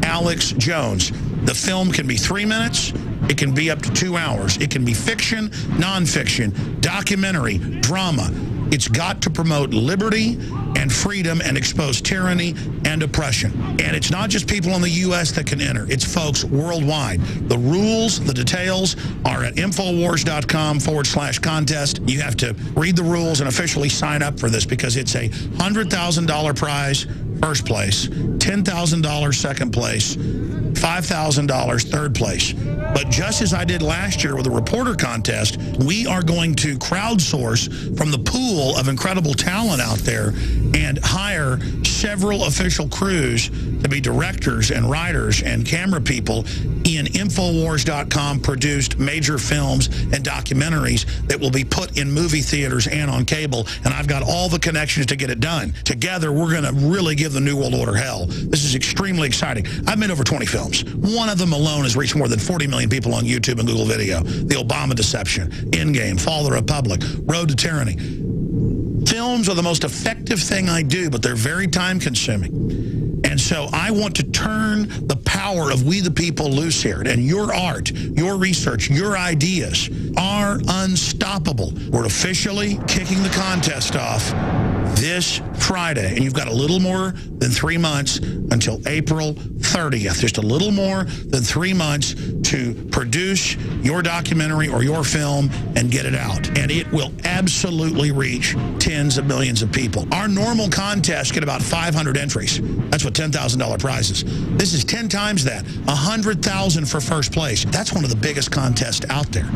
Alex Jones. The film can be 3 minutes. It can be up to 2 hours. It can be fiction, nonfiction, documentary, drama. It's got to promote liberty and freedom and expose tyranny and oppression. And it's not just people in the U.S. that can enter. It's folks worldwide. The rules, the details are at Infowars.com/contest. You have to read the rules and officially sign up for this because it's a $100,000 prize, first place, $10,000 second place, $5,000 third place. But just as I did last year with the reporter contest, we are going to crowdsource from the pool of incredible talent out there and hire several official crews to be directors and writers and camera people in Infowars.com produced major films and documentaries that will be put in movie theaters and on cable. And I've got all the connections to get it done. Together, we're going to really give the New World Order hell. This is extremely exciting. I've made over 20 films. One of them alone has reached more than 40 million people on YouTube and Google Video. The Obama Deception, Endgame, Fall of the Republic, Road to Tyranny. Films are the most effective thing I do, but they're very time-consuming. And so I want to turn the power of we the people loose here. And your art, your research, your ideas are unstoppable. We're officially kicking the contest off this Friday. And you've got a little more than 3 months until April 30th. Just a little more than 3 months to produce your documentary or your film and get it out. And it will absolutely reach tens of millions of people. Our normal contests get about 500 entries. That's what $10,000 prizes. This is 10 times that. $100,000 for first place. That's one of the biggest contests out there.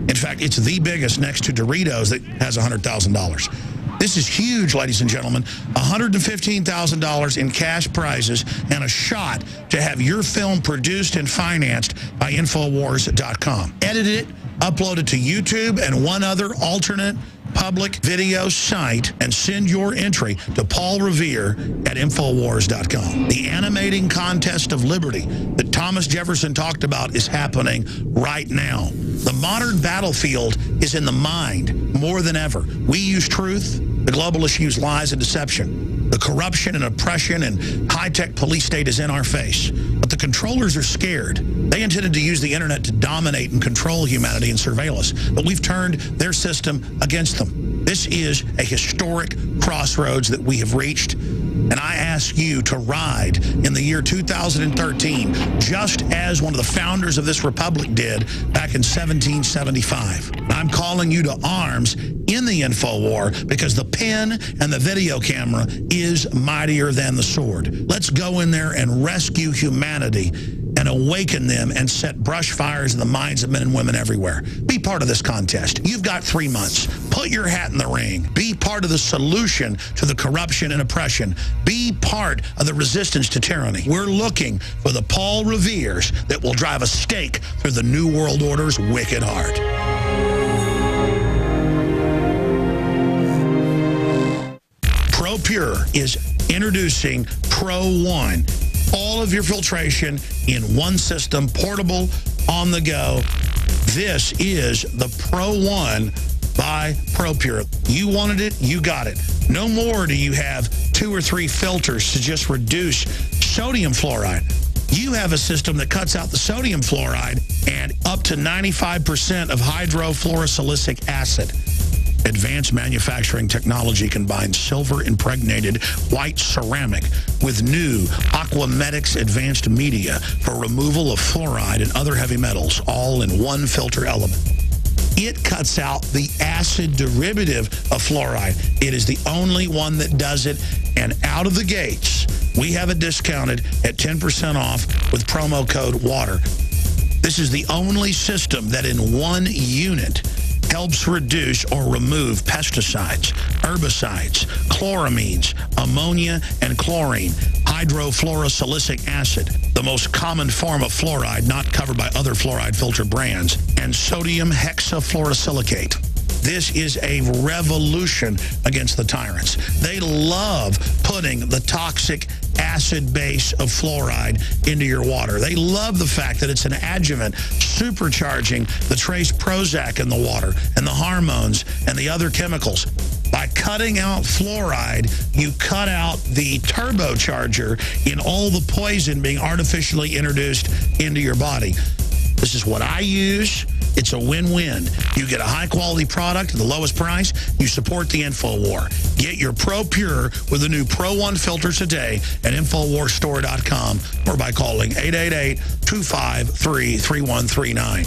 In fact, it's the biggest next to Doritos that has $100,000. This is huge, ladies and gentlemen. $115,000 in cash prizes and a shot to have your film produced and financed by Infowars.com. Edit it, upload it to YouTube and one other alternate public video site, and send your entry to Paul Revere at Infowars.com. The animating contest of liberty that Thomas Jefferson talked about is happening right now. The modern battlefield is in the mind more than ever. We use truth. The globalists use lies and deception. The corruption and oppression and high-tech police state is in our face. But the controllers are scared. They intended to use the internet to dominate and control humanity and surveil us. But we've turned their system against them. This is a historic crossroads that we have reached. And I ask you to ride in the year 2013, just as one of the founders of this republic did back in 1775. I'm calling you to arms in the info war because the pen and the video camera is mightier than the sword. Let's go in there and rescue humanity and awaken them and set brush fires in the minds of men and women everywhere. Be part of this contest. You've got 3 months. Put your hat in the ring. Be part of the solution to the corruption and oppression. Be part of the resistance to tyranny. We're looking for the Paul Reveres that will drive a stake through the New World Order's wicked heart. ProPure is introducing Pro One. All of your filtration in one system, portable, on the go. This is the Pro One by ProPure. You wanted it, you got it. No more do you have 2 or 3 filters to just reduce sodium fluoride. You have a system that cuts out the sodium fluoride and up to 95% of hydrofluorosilicic acid. Advanced manufacturing technology combines silver-impregnated white ceramic with new Aquamedics advanced media for removal of fluoride and other heavy metals, all in one filter element. It cuts out the acid derivative of fluoride. It is the only one that does it, and out of the gates, we have it discounted at 10% off with promo code WATER. This is the only system that in one unit helps reduce or remove pesticides, herbicides, chloramines, ammonia, and chlorine, hydrofluorosilicic acid, the most common form of fluoride not covered by other fluoride filter brands, and sodium hexafluorosilicate. This is a revolution against the tyrants. They love putting the toxic acid base of fluoride into your water. They love the fact that it's an adjuvant supercharging the trace Prozac in the water and the hormones and the other chemicals. By cutting out fluoride, you cut out the turbocharger in all the poison being artificially introduced into your body. This is what I use. It's a win-win. You get a high-quality product at the lowest price. You support the InfoWar. Get your ProPure with the new Pro One filter today at InfoWarsStore.com or by calling 888-253-3139.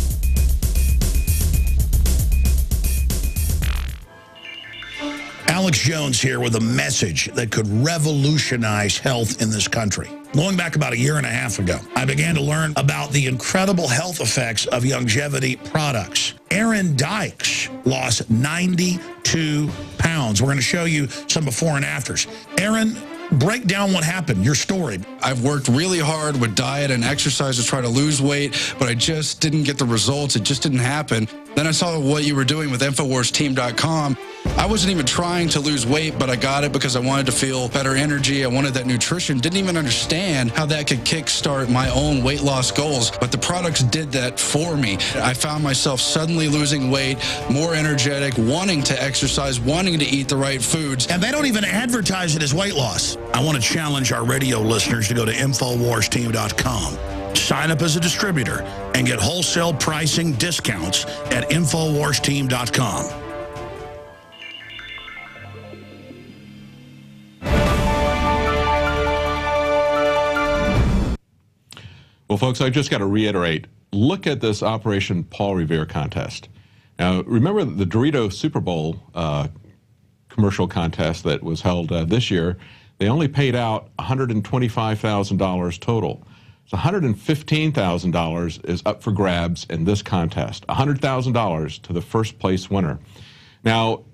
Alex Jones here with a message that could revolutionize health in this country. Going back about 1.5 years ago, I began to learn about the incredible health effects of longevity products. Aaron Dykes lost 92 pounds. We're going to show you some before and afters. Aaron, break down what happened, your story. I've worked really hard with diet and exercise to try to lose weight, but I just didn't get the results. It just didn't happen. Then I saw what you were doing with InfoWarsTeam.com. I wasn't even trying to lose weight, but I got it because I wanted to feel better energy. I wanted that nutrition. Didn't even understand how that could kickstart my own weight loss goals, but the products did that for me. I found myself suddenly losing weight, more energetic, wanting to exercise, wanting to eat the right foods. And they don't even advertise it as weight loss. I want to challenge our radio listeners to go to InfoWarsTeam.com. Sign up as a distributor and get wholesale pricing discounts at InfoWarsTeam.com. Well, folks, I just got to reiterate, look at this Operation Paul Revere contest. Now, remember the Dorito Super Bowl commercial contest that was held this year? They only paid out $125,000 total. So $115,000 is up for grabs in this contest, $100,000 to the first place winner. Now,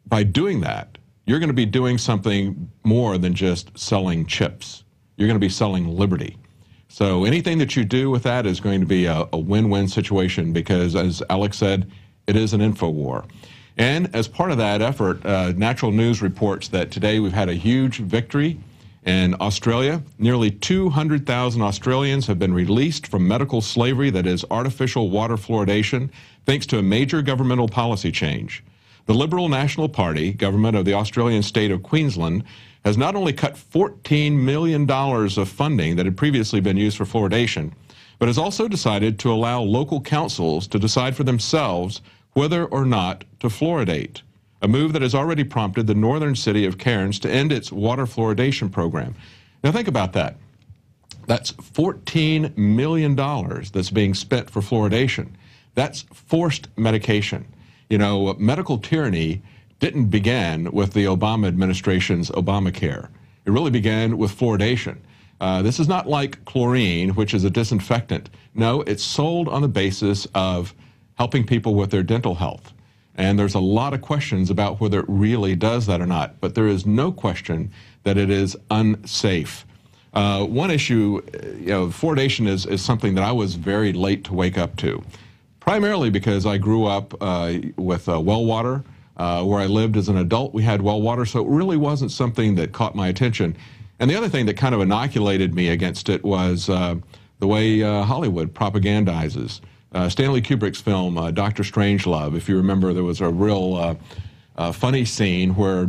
by doing that, you're going to be doing something more than just selling chips. You're going to be selling liberty. So anything that you do with that is going to be a win-win situation because, as Alex said, it is an info war. And as part of that effort, Natural News reports that today we've had a huge victory in Australia. Nearly 200,000 Australians have been released from medical slavery, that is artificial water fluoridation, thanks to a major governmental policy change. The Liberal National Party, government of the Australian state of Queensland, has not only cut $14 million of funding that had previously been used for fluoridation, but has also decided to allow local councils to decide for themselves whether or not to fluoridate, a move that has already prompted the northern city of Cairns to end its water fluoridation program. Now think about that. That's $14 million that's being spent for fluoridation. That's forced medication. You know, medical tyranny didn't begin with the Obama administration's Obamacare. It really began with fluoridation. This is not like chlorine, which is a disinfectant. No, it's sold on the basis of helping people with their dental health. And there's a lot of questions about whether it really does that or not. But there is no question that it is unsafe. One issue, fluoridation is something that I was very late to wake up to, primarily because I grew up with well water. Where I lived as an adult, we had well water, so it really wasn't something that caught my attention. And the other thing that kind of inoculated me against it was the way Hollywood propagandizes. Stanley Kubrick's film, Dr. Strangelove, if you remember, there was a real funny scene where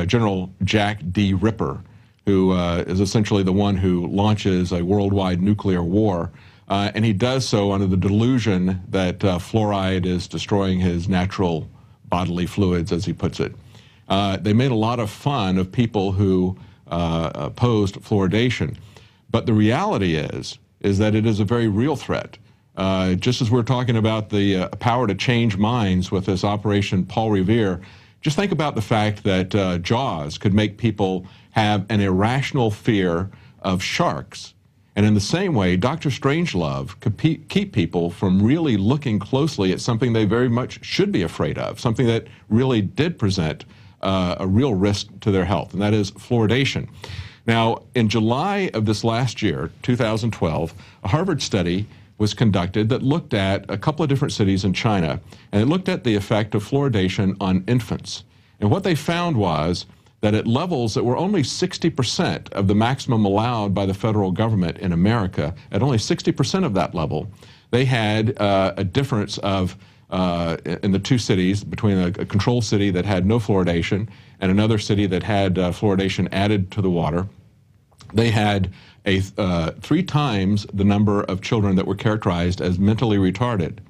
General Jack D. Ripper, who is essentially the one who launches a worldwide nuclear war, and he does so under the delusion that fluoride is destroying his natural bodily fluids, as he puts it. They made a lot of fun of people who opposed fluoridation, but the reality is that it is a very real threat. Just as we're talking about the power to change minds with this Operation Paul Revere, just think about the fact that Jaws could make people have an irrational fear of sharks. And in the same way, Dr. Strangelove could keep people from really looking closely at something they very much should be afraid of, something that really did present a real risk to their health, and that is fluoridation. Now, in July of this last year, 2012, a Harvard study was conducted that looked at a couple of different cities in China, and it looked at the effect of fluoridation on infants. And what they found was that at levels that were only 60% of the maximum allowed by the federal government in America, at only 60% of that level, they had a difference of, in the two cities, between a control city that had no fluoridation and another city that had fluoridation added to the water. They had 3 times the number of children that were characterized as mentally retarded.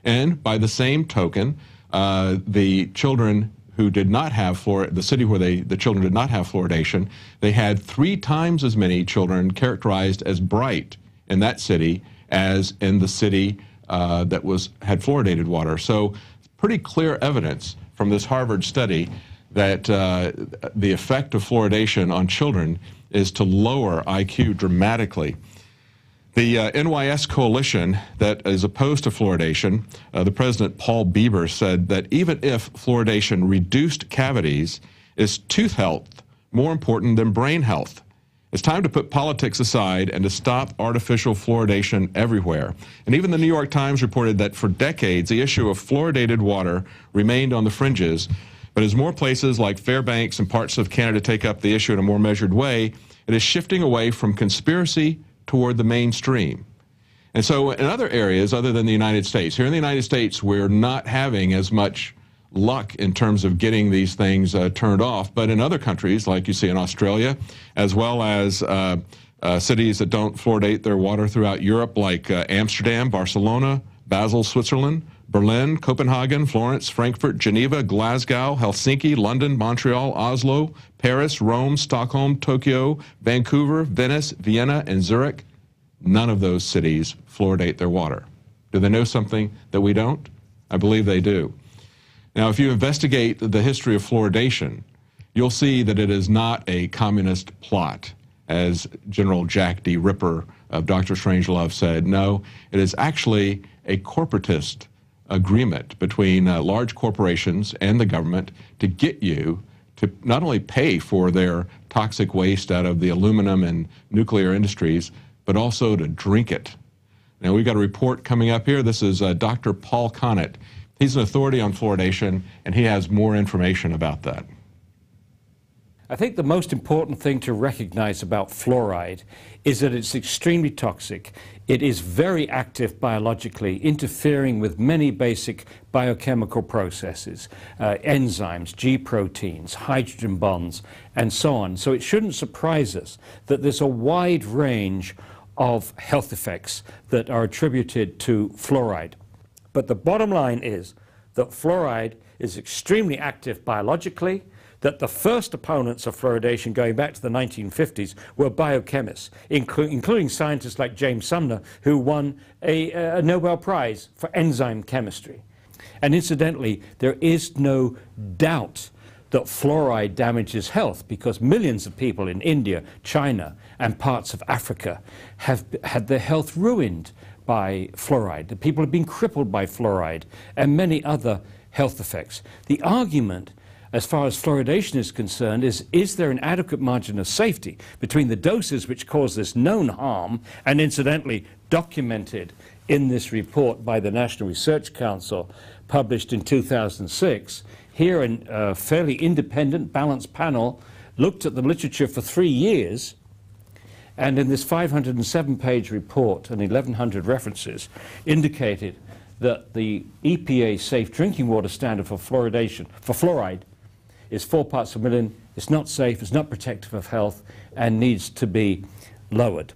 And by the same token, the children who did not have the city where the children did not have fluoridation, they had 3 times as many children characterized as bright in that city as in the city that had fluoridated water. So pretty clear evidence from this Harvard study that the effect of fluoridation on children is to lower IQ dramatically. The NYS coalition that is opposed to fluoridation, the president, Paul Bieber, said that even if fluoridation reduced cavities, is tooth health more important than brain health? It's time to put politics aside and to stop artificial fluoridation everywhere. And even the New York Times reported that for decades, the issue of fluoridated water remained on the fringes. But as more places like Fairbanks and parts of Canada take up the issue in a more measured way, it is shifting away from conspiracy toward the mainstream. And so in other areas other than the United States, here in the United States, we're not having as much luck in terms of getting these things turned off. But in other countries, like you see in Australia, as well as cities that don't fluoridate their water throughout Europe, like Amsterdam, Barcelona, Basel, Switzerland, Berlin, Copenhagen, Florence, Frankfurt, Geneva, Glasgow, Helsinki, London, Montreal, Oslo, Paris, Rome, Stockholm, Tokyo, Vancouver, Venice, Vienna, and Zurich. None of those cities fluoridate their water. Do they know something that we don't? I believe they do. Now, if you investigate the history of fluoridation, you'll see that it is not a communist plot, as General Jack D. Ripper of Dr. Strangelove said. No, it is actually a corporatist agreement between large corporations and the government to get you to not only pay for their toxic waste out of the aluminum and nuclear industries, but also to drink it. Now, we've got a report coming up here. This is Dr. Paul Connett. He's an authority on fluoridation, and he has more information about that. I think the most important thing to recognize about fluoride is that it's extremely toxic. It is very active biologically, interfering with many basic biochemical processes, enzymes, G proteins, hydrogen bonds, and so on. So it shouldn't surprise us that there's a wide range of health effects that are attributed to fluoride. But the bottom line is that fluoride is extremely active biologically, that the first opponents of fluoridation going back to the 1950s were biochemists, including scientists like James Sumner, who won a Nobel Prize for enzyme chemistry. And incidentally, there is no doubt that fluoride damages health, because millions of people in India, China, and parts of Africa have had their health ruined by fluoride. The people have been crippled by fluoride and many other health effects. The argument as far as fluoridation is concerned is there an adequate margin of safety between the doses which cause this known harm, and incidentally documented in this report by the National Research Council published in 2006. Here, a fairly independent, balanced panel looked at the literature for 3 years, and in this 507-page report and 1,100 references indicated that the EPA safe drinking water standard for fluoridation, for fluoride, is 4 parts per million. It's not safe, it's not protective of health, and needs to be lowered.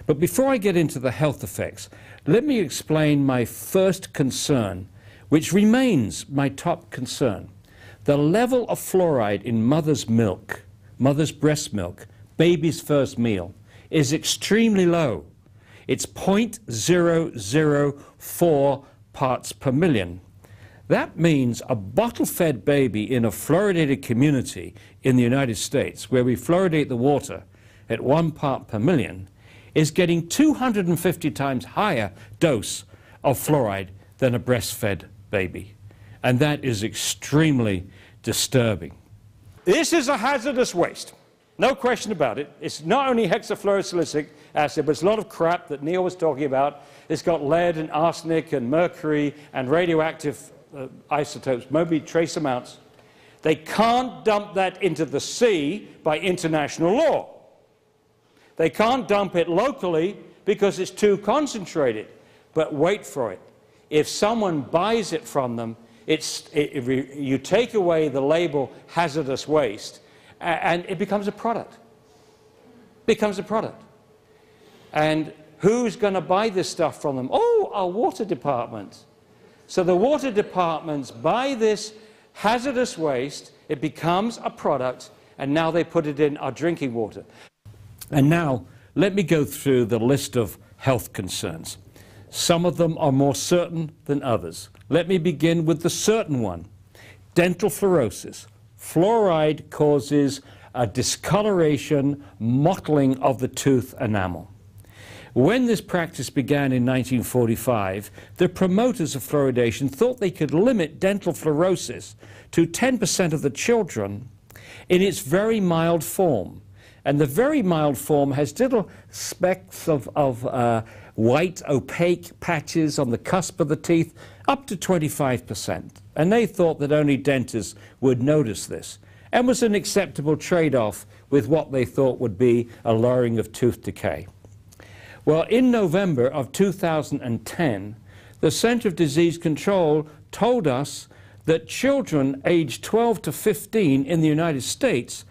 But before I get into the health effects, let me explain my first concern, which remains my top concern. The level of fluoride in mother's milk, mother's breast milk, baby's first meal, is extremely low. It's 0.004 parts per million. That means a bottle-fed baby in a fluoridated community in the United States, where we fluoridate the water at 1 part per million, is getting 250 times higher dose of fluoride than a breastfed baby. And that is extremely disturbing. This is a hazardous waste. No question about it. It's not only hexafluorosilicic acid, but it's a lot of crap that Neil was talking about. It's got lead and arsenic and mercury and radioactive isotopes, maybe trace amounts. They can't dump that into the sea by international law. They can't dump it locally because it's too concentrated. But wait for it. If someone buys it from them, you take away the label hazardous waste, and it becomes a product. It becomes a product. And who's going to buy this stuff from them? Oh, our water department. So the water departments buy this hazardous waste, it becomes a product, and now they put it in our drinking water. And now, let me go through the list of health concerns. Some of them are more certain than others. Let me begin with the certain one, dental fluorosis. Fluoride causes a discoloration, mottling of the tooth enamel. When this practice began in 1945, the promoters of fluoridation thought they could limit dental fluorosis to 10% of the children in its very mild form. And the very mild form has little specks of white, opaque patches on the cusp of the teeth, up to 25%. And they thought that only dentists would notice this, and was an acceptable trade-off with what they thought would be a lowering of tooth decay. Well, in November of 2010, the Center of Disease Control told us that children aged 12 to 15 in the United States,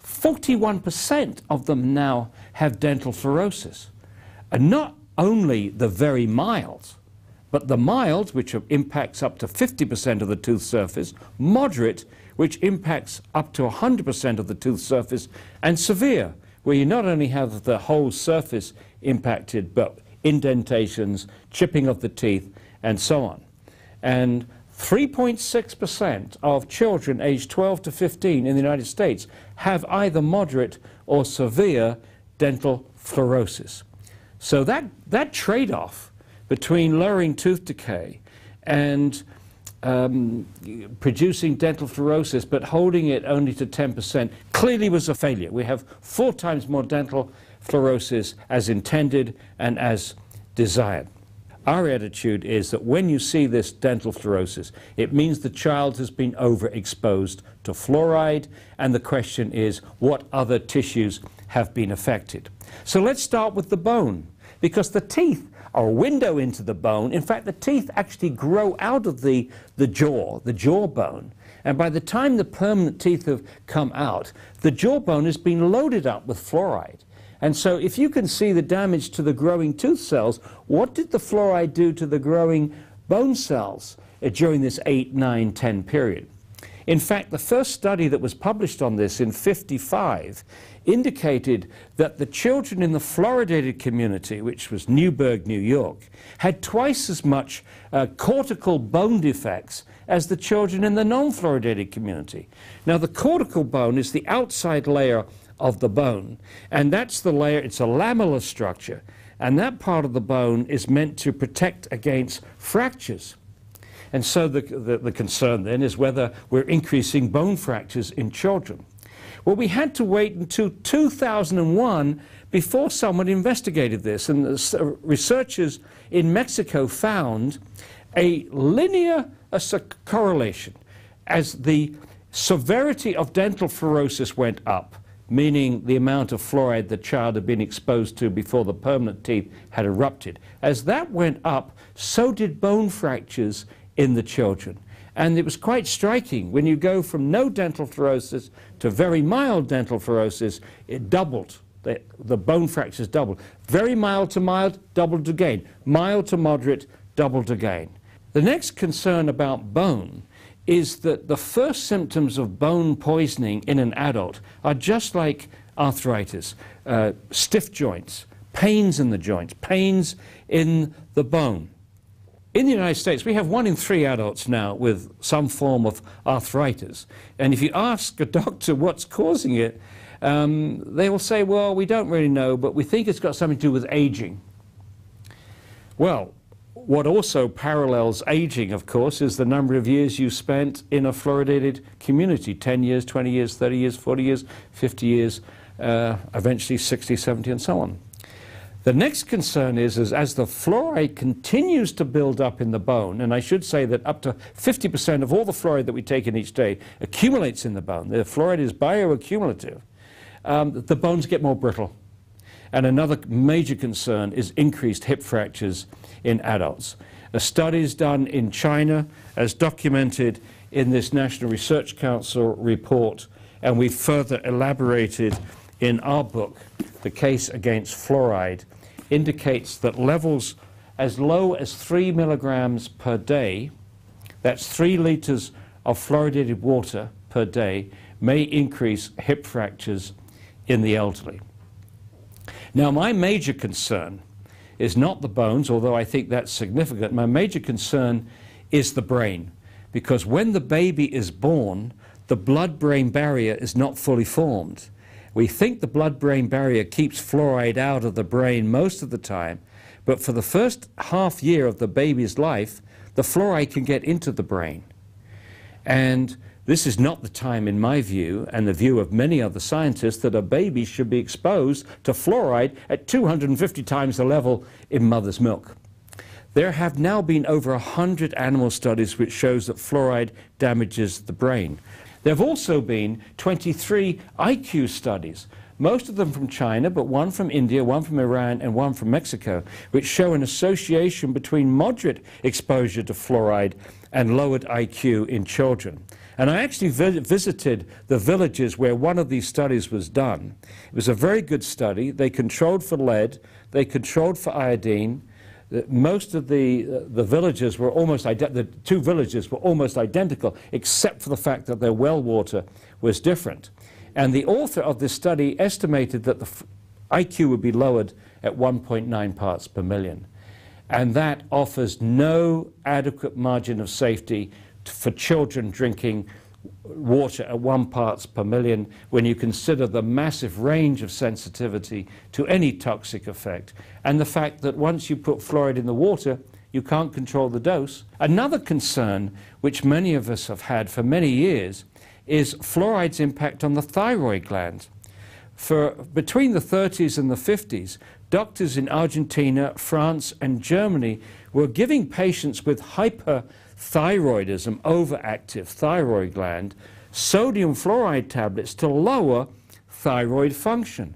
41% of them now have dental fluorosis. And not only the very mild, but the mild, which impacts up to 50% of the tooth surface, moderate, which impacts up to 100% of the tooth surface, and severe, where you not only have the whole surface impacted, but indentations, chipping of the teeth, and so on. And 3.6% of children aged 12 to 15 in the United States have either moderate or severe dental fluorosis. So that trade-off between lowering tooth decay and producing dental fluorosis but holding it only to 10% clearly was a failure. We have 4 times more dental fluorosis as intended and as desired. Our attitude is that when you see this dental fluorosis, it means the child has been overexposed to fluoride, and the question is, what other tissues have been affected? So let's start with the bone, because the teeth are a window into the bone. In fact, the teeth actually grow out of the jawbone, and by the time the permanent teeth have come out, the jawbone has been loaded up with fluoride. And so if you can see the damage to the growing tooth cells, what did the fluoride do to the growing bone cells during this 8, 9, 10 period? In fact, the first study that was published on this in '55 indicated that the children in the fluoridated community, which was Newburgh, New York, had twice as much cortical bone defects as the children in the non-fluoridated community. Now, the cortical bone is the outside layer of the bone, and that's the layer, it's a lamellar structure, and that part of the bone is meant to protect against fractures. And so the concern then is whether we're increasing bone fractures in children. Well, we had to wait until 2001 before someone investigated this, and the researchers in Mexico found a linear correlation, as the severity of dental fluorosis went up, meaning the amount of fluoride the child had been exposed to before the permanent teeth had erupted, as that went up, so did bone fractures in the children. And it was quite striking. When you go from no dental fluorosis to very mild dental fluorosis, it doubled. The bone fractures doubled. Very mild to mild, doubled again. Mild to moderate, doubled again. The next concern about bone is that the first symptoms of bone poisoning in an adult are just like arthritis, stiff joints, pains in the joints, pains in the bone. In the United States, we have 1 in 3 adults now with some form of arthritis. And if you ask a doctor what's causing it, they will say, well, we don't really know, but we think it's got something to do with aging. Well, what also parallels aging, of course, is the number of years you spent in a fluoridated community, 10 years, 20 years, 30 years, 40 years, 50 years, eventually 60, 70, and so on. The next concern is as the fluoride continues to build up in the bone, and I should say that up to 50% of all the fluoride that we take in each day accumulates in the bone. The fluoride is bioaccumulative. The bones get more brittle. And another major concern is increased hip fractures in adults. A studies done in China, as documented in this National Research Council report, and we further elaborated in our book, The Case Against Fluoride, indicates that levels as low as 3 milligrams per day, that's 3 liters of fluoridated water per day, may increase hip fractures in the elderly. Now, my major concern is not the bones, although I think that's significant. My major concern is the brain, because when the baby is born, the blood-brain barrier is not fully formed. We think the blood-brain barrier keeps fluoride out of the brain most of the time, but for the first half year of the baby's life, the fluoride can get into the brain. And this is not the time, in my view, and the view of many other scientists, that a baby should be exposed to fluoride at 250 times the level in mother's milk. There have now been over 100 animal studies which shows that fluoride damages the brain. There have also been 23 IQ studies, most of them from China, but 1 from India, 1 from Iran, and 1 from Mexico, which show an association between moderate exposure to fluoride and lowered IQ in children. And I actually visited the villages where one of these studies was done. It was a very good study. They controlled for lead, they controlled for iodine. Most of the villages were almost the 2 villages were almost identical, except for the fact that their well water was different. And the author of this study estimated that the IQ would be lowered at 1.9 parts per million. And that offers no adequate margin of safety for children drinking water at 1 parts per million when you consider the massive range of sensitivity to any toxic effect, and the fact that once you put fluoride in the water, you can't control the dose. Another concern, which many of us have had for many years, is fluoride's impact on the thyroid gland. For between the 30s and the 50s, doctors in Argentina, France, and Germany were giving patients with hyperthyroidism, overactive thyroid gland, sodium fluoride tablets to lower thyroid function.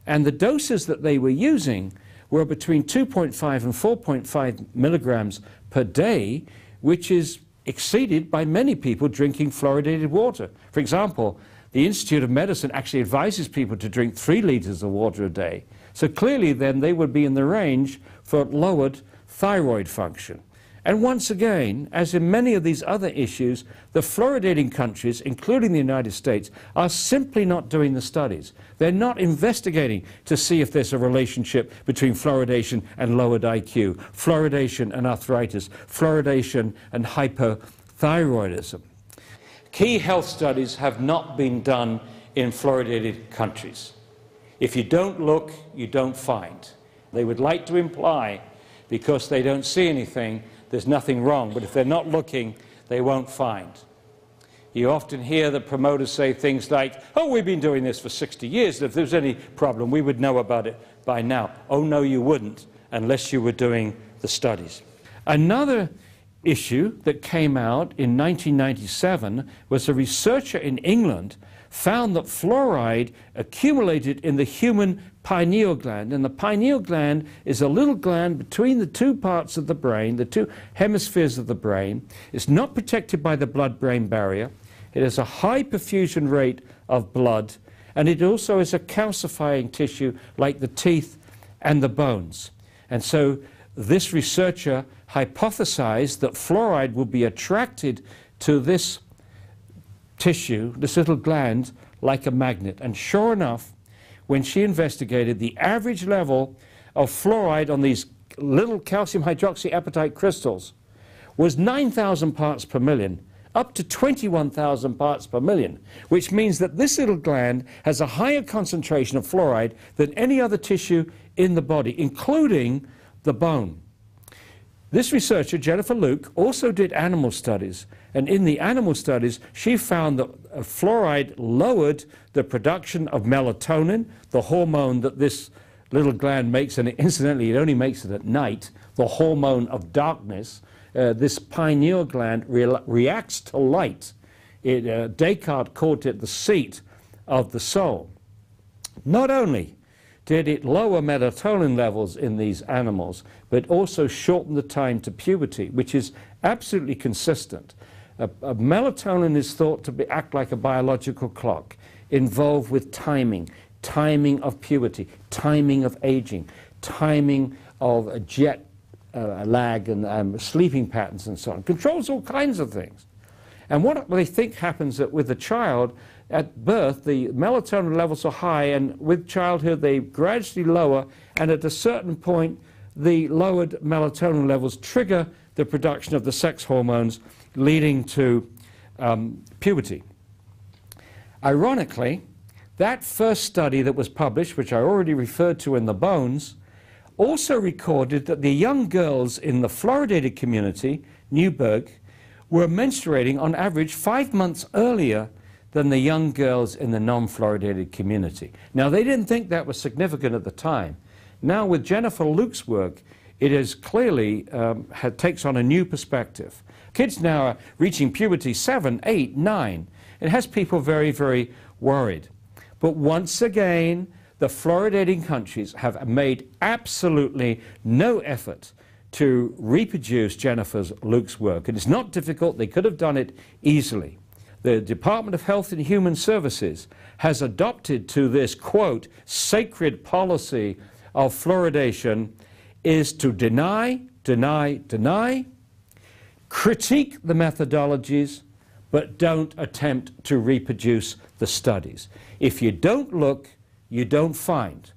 And the doses that they were using were between 2.5 and 4.5 milligrams per day, which is exceeded by many people drinking fluoridated water. For example, the Institute of Medicine actually advises people to drink 3 liters of water a day. So clearly then they would be in the range for lowered thyroid function. And once again, as in many of these other issues, the fluoridating countries, including the United States, are simply not doing the studies. They're not investigating to see if there's a relationship between fluoridation and lowered IQ, fluoridation and arthritis, fluoridation and hypothyroidism. Key health studies have not been done in fluoridated countries. If you don't look, you don't find. They would like to imply, because they don't see anything, there's nothing wrong, but if they're not looking, they won't find. You often hear the promoters say things like, oh, we've been doing this for 60 years, if there's any problem, we would know about it by now. Oh, no, you wouldn't, unless you were doing the studies. Another issue that came out in 1997 was a researcher in England found that fluoride accumulated in the human pineal gland. And the pineal gland is a little gland between the two parts of the brain, the two hemispheres of the brain. It's not protected by the blood-brain barrier. It has a high perfusion rate of blood, and it also is a calcifying tissue like the teeth and the bones. And so this researcher hypothesized that fluoride will be attracted to this tissue, this little gland, like a magnet. And sure enough, when she investigated, the average level of fluoride on these little calcium hydroxyapatite crystals was 9,000 parts per million, up to 21,000 parts per million, which means that this little gland has a higher concentration of fluoride than any other tissue in the body, including the bone. This researcher, Jennifer Luke, also did animal studies, and in the animal studies she found that fluoride lowered the production of melatonin, the hormone that this little gland makes, and incidentally it only makes it at night, the hormone of darkness. This pineal gland reacts to light. Descartes called it the seat of the soul. Not only did it lower melatonin levels in these animals, but also shorten the time to puberty, which is absolutely consistent. Melatonin is thought to act like a biological clock, involved with timing of puberty, timing of aging, timing of jet lag and sleeping patterns and so on. Controls all kinds of things. And what they think happens with the child, at birth, the melatonin levels are high, and with childhood they gradually lower, and at a certain point the lowered melatonin levels trigger the production of the sex hormones, leading to puberty. Ironically, that first study that was published, which I already referred to in the bones, also recorded that the young girls in the fluoridated community, Newburgh, were menstruating on average 5 months earlier than the young girls in the non-fluoridated community. Now, they didn't think that was significant at the time. Now, with Jennifer Luke's work, it is clearly takes on a new perspective. Kids now are reaching puberty 7, 8, 9. It has people very, very worried. But once again, the fluoridating countries have made absolutely no effort to reproduce Jennifer Luke's work. And it's not difficult. They could have done it easily. The Department of Health and Human Services has adopted to this, quote, sacred policy of fluoridation is to deny, critique the methodologies, but don't attempt to reproduce the studies. If you don't look, you don't find.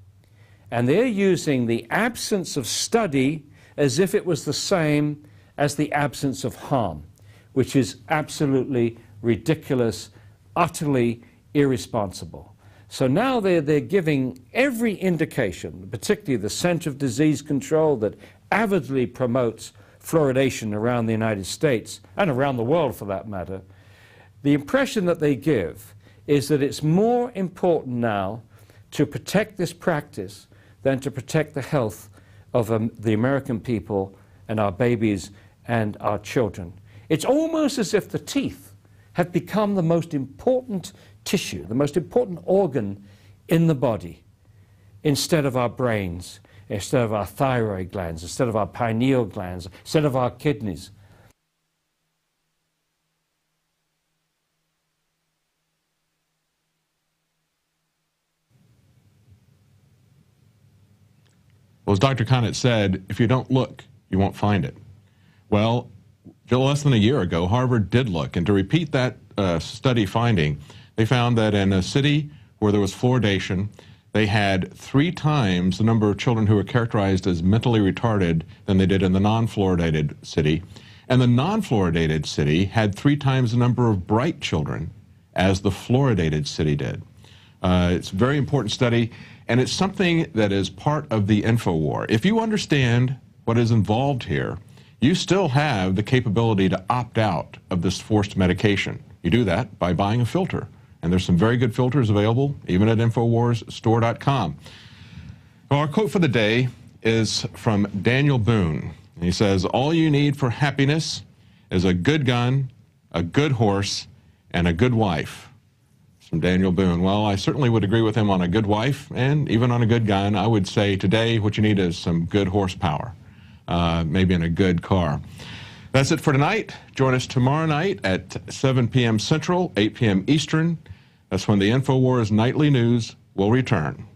And they're using the absence of study as if it was the same as the absence of harm, which is absolutely ridiculous, utterly irresponsible. So now they're giving every indication, particularly the Center of Disease Control that avidly promotes fluoridation around the United States, and around the world for that matter. The impression that they give is that it's more important now to protect this practice than to protect the health of the American people and our babies and our children. It's almost as if the teeth have become the most important tissue, the most important organ in the body, instead of our brains, instead of our thyroid glands, instead of our pineal glands, instead of our kidneys. Well, as Dr. Connett said, if you don't look, you won't find it. Well, less than a year ago, Harvard did look, and to repeat that study finding, they found that in a city where there was fluoridation, they had 3 times the number of children who were characterized as mentally retarded than they did in the non-fluoridated city. And the non-fluoridated city had 3 times the number of bright children as the fluoridated city did. It's a very important study, and it's something that is part of the Infowars. If you understand what is involved here, you still have the capability to opt out of this forced medication. You do that by buying a filter. And there's some very good filters available, even at InfoWarsStore.com. Well, our quote for the day is from Daniel Boone. He says, "All you need for happiness is a good gun, a good horse, and a good wife. From Daniel Boone. Well, I certainly would agree with him on a good wife and even on a good gun. I would say today what you need is some good horsepower, maybe in a good car. That's it for tonight. Join us tomorrow night at 7 p.m. Central, 8 p.m. Eastern. That's when the Infowars Nightly News will return.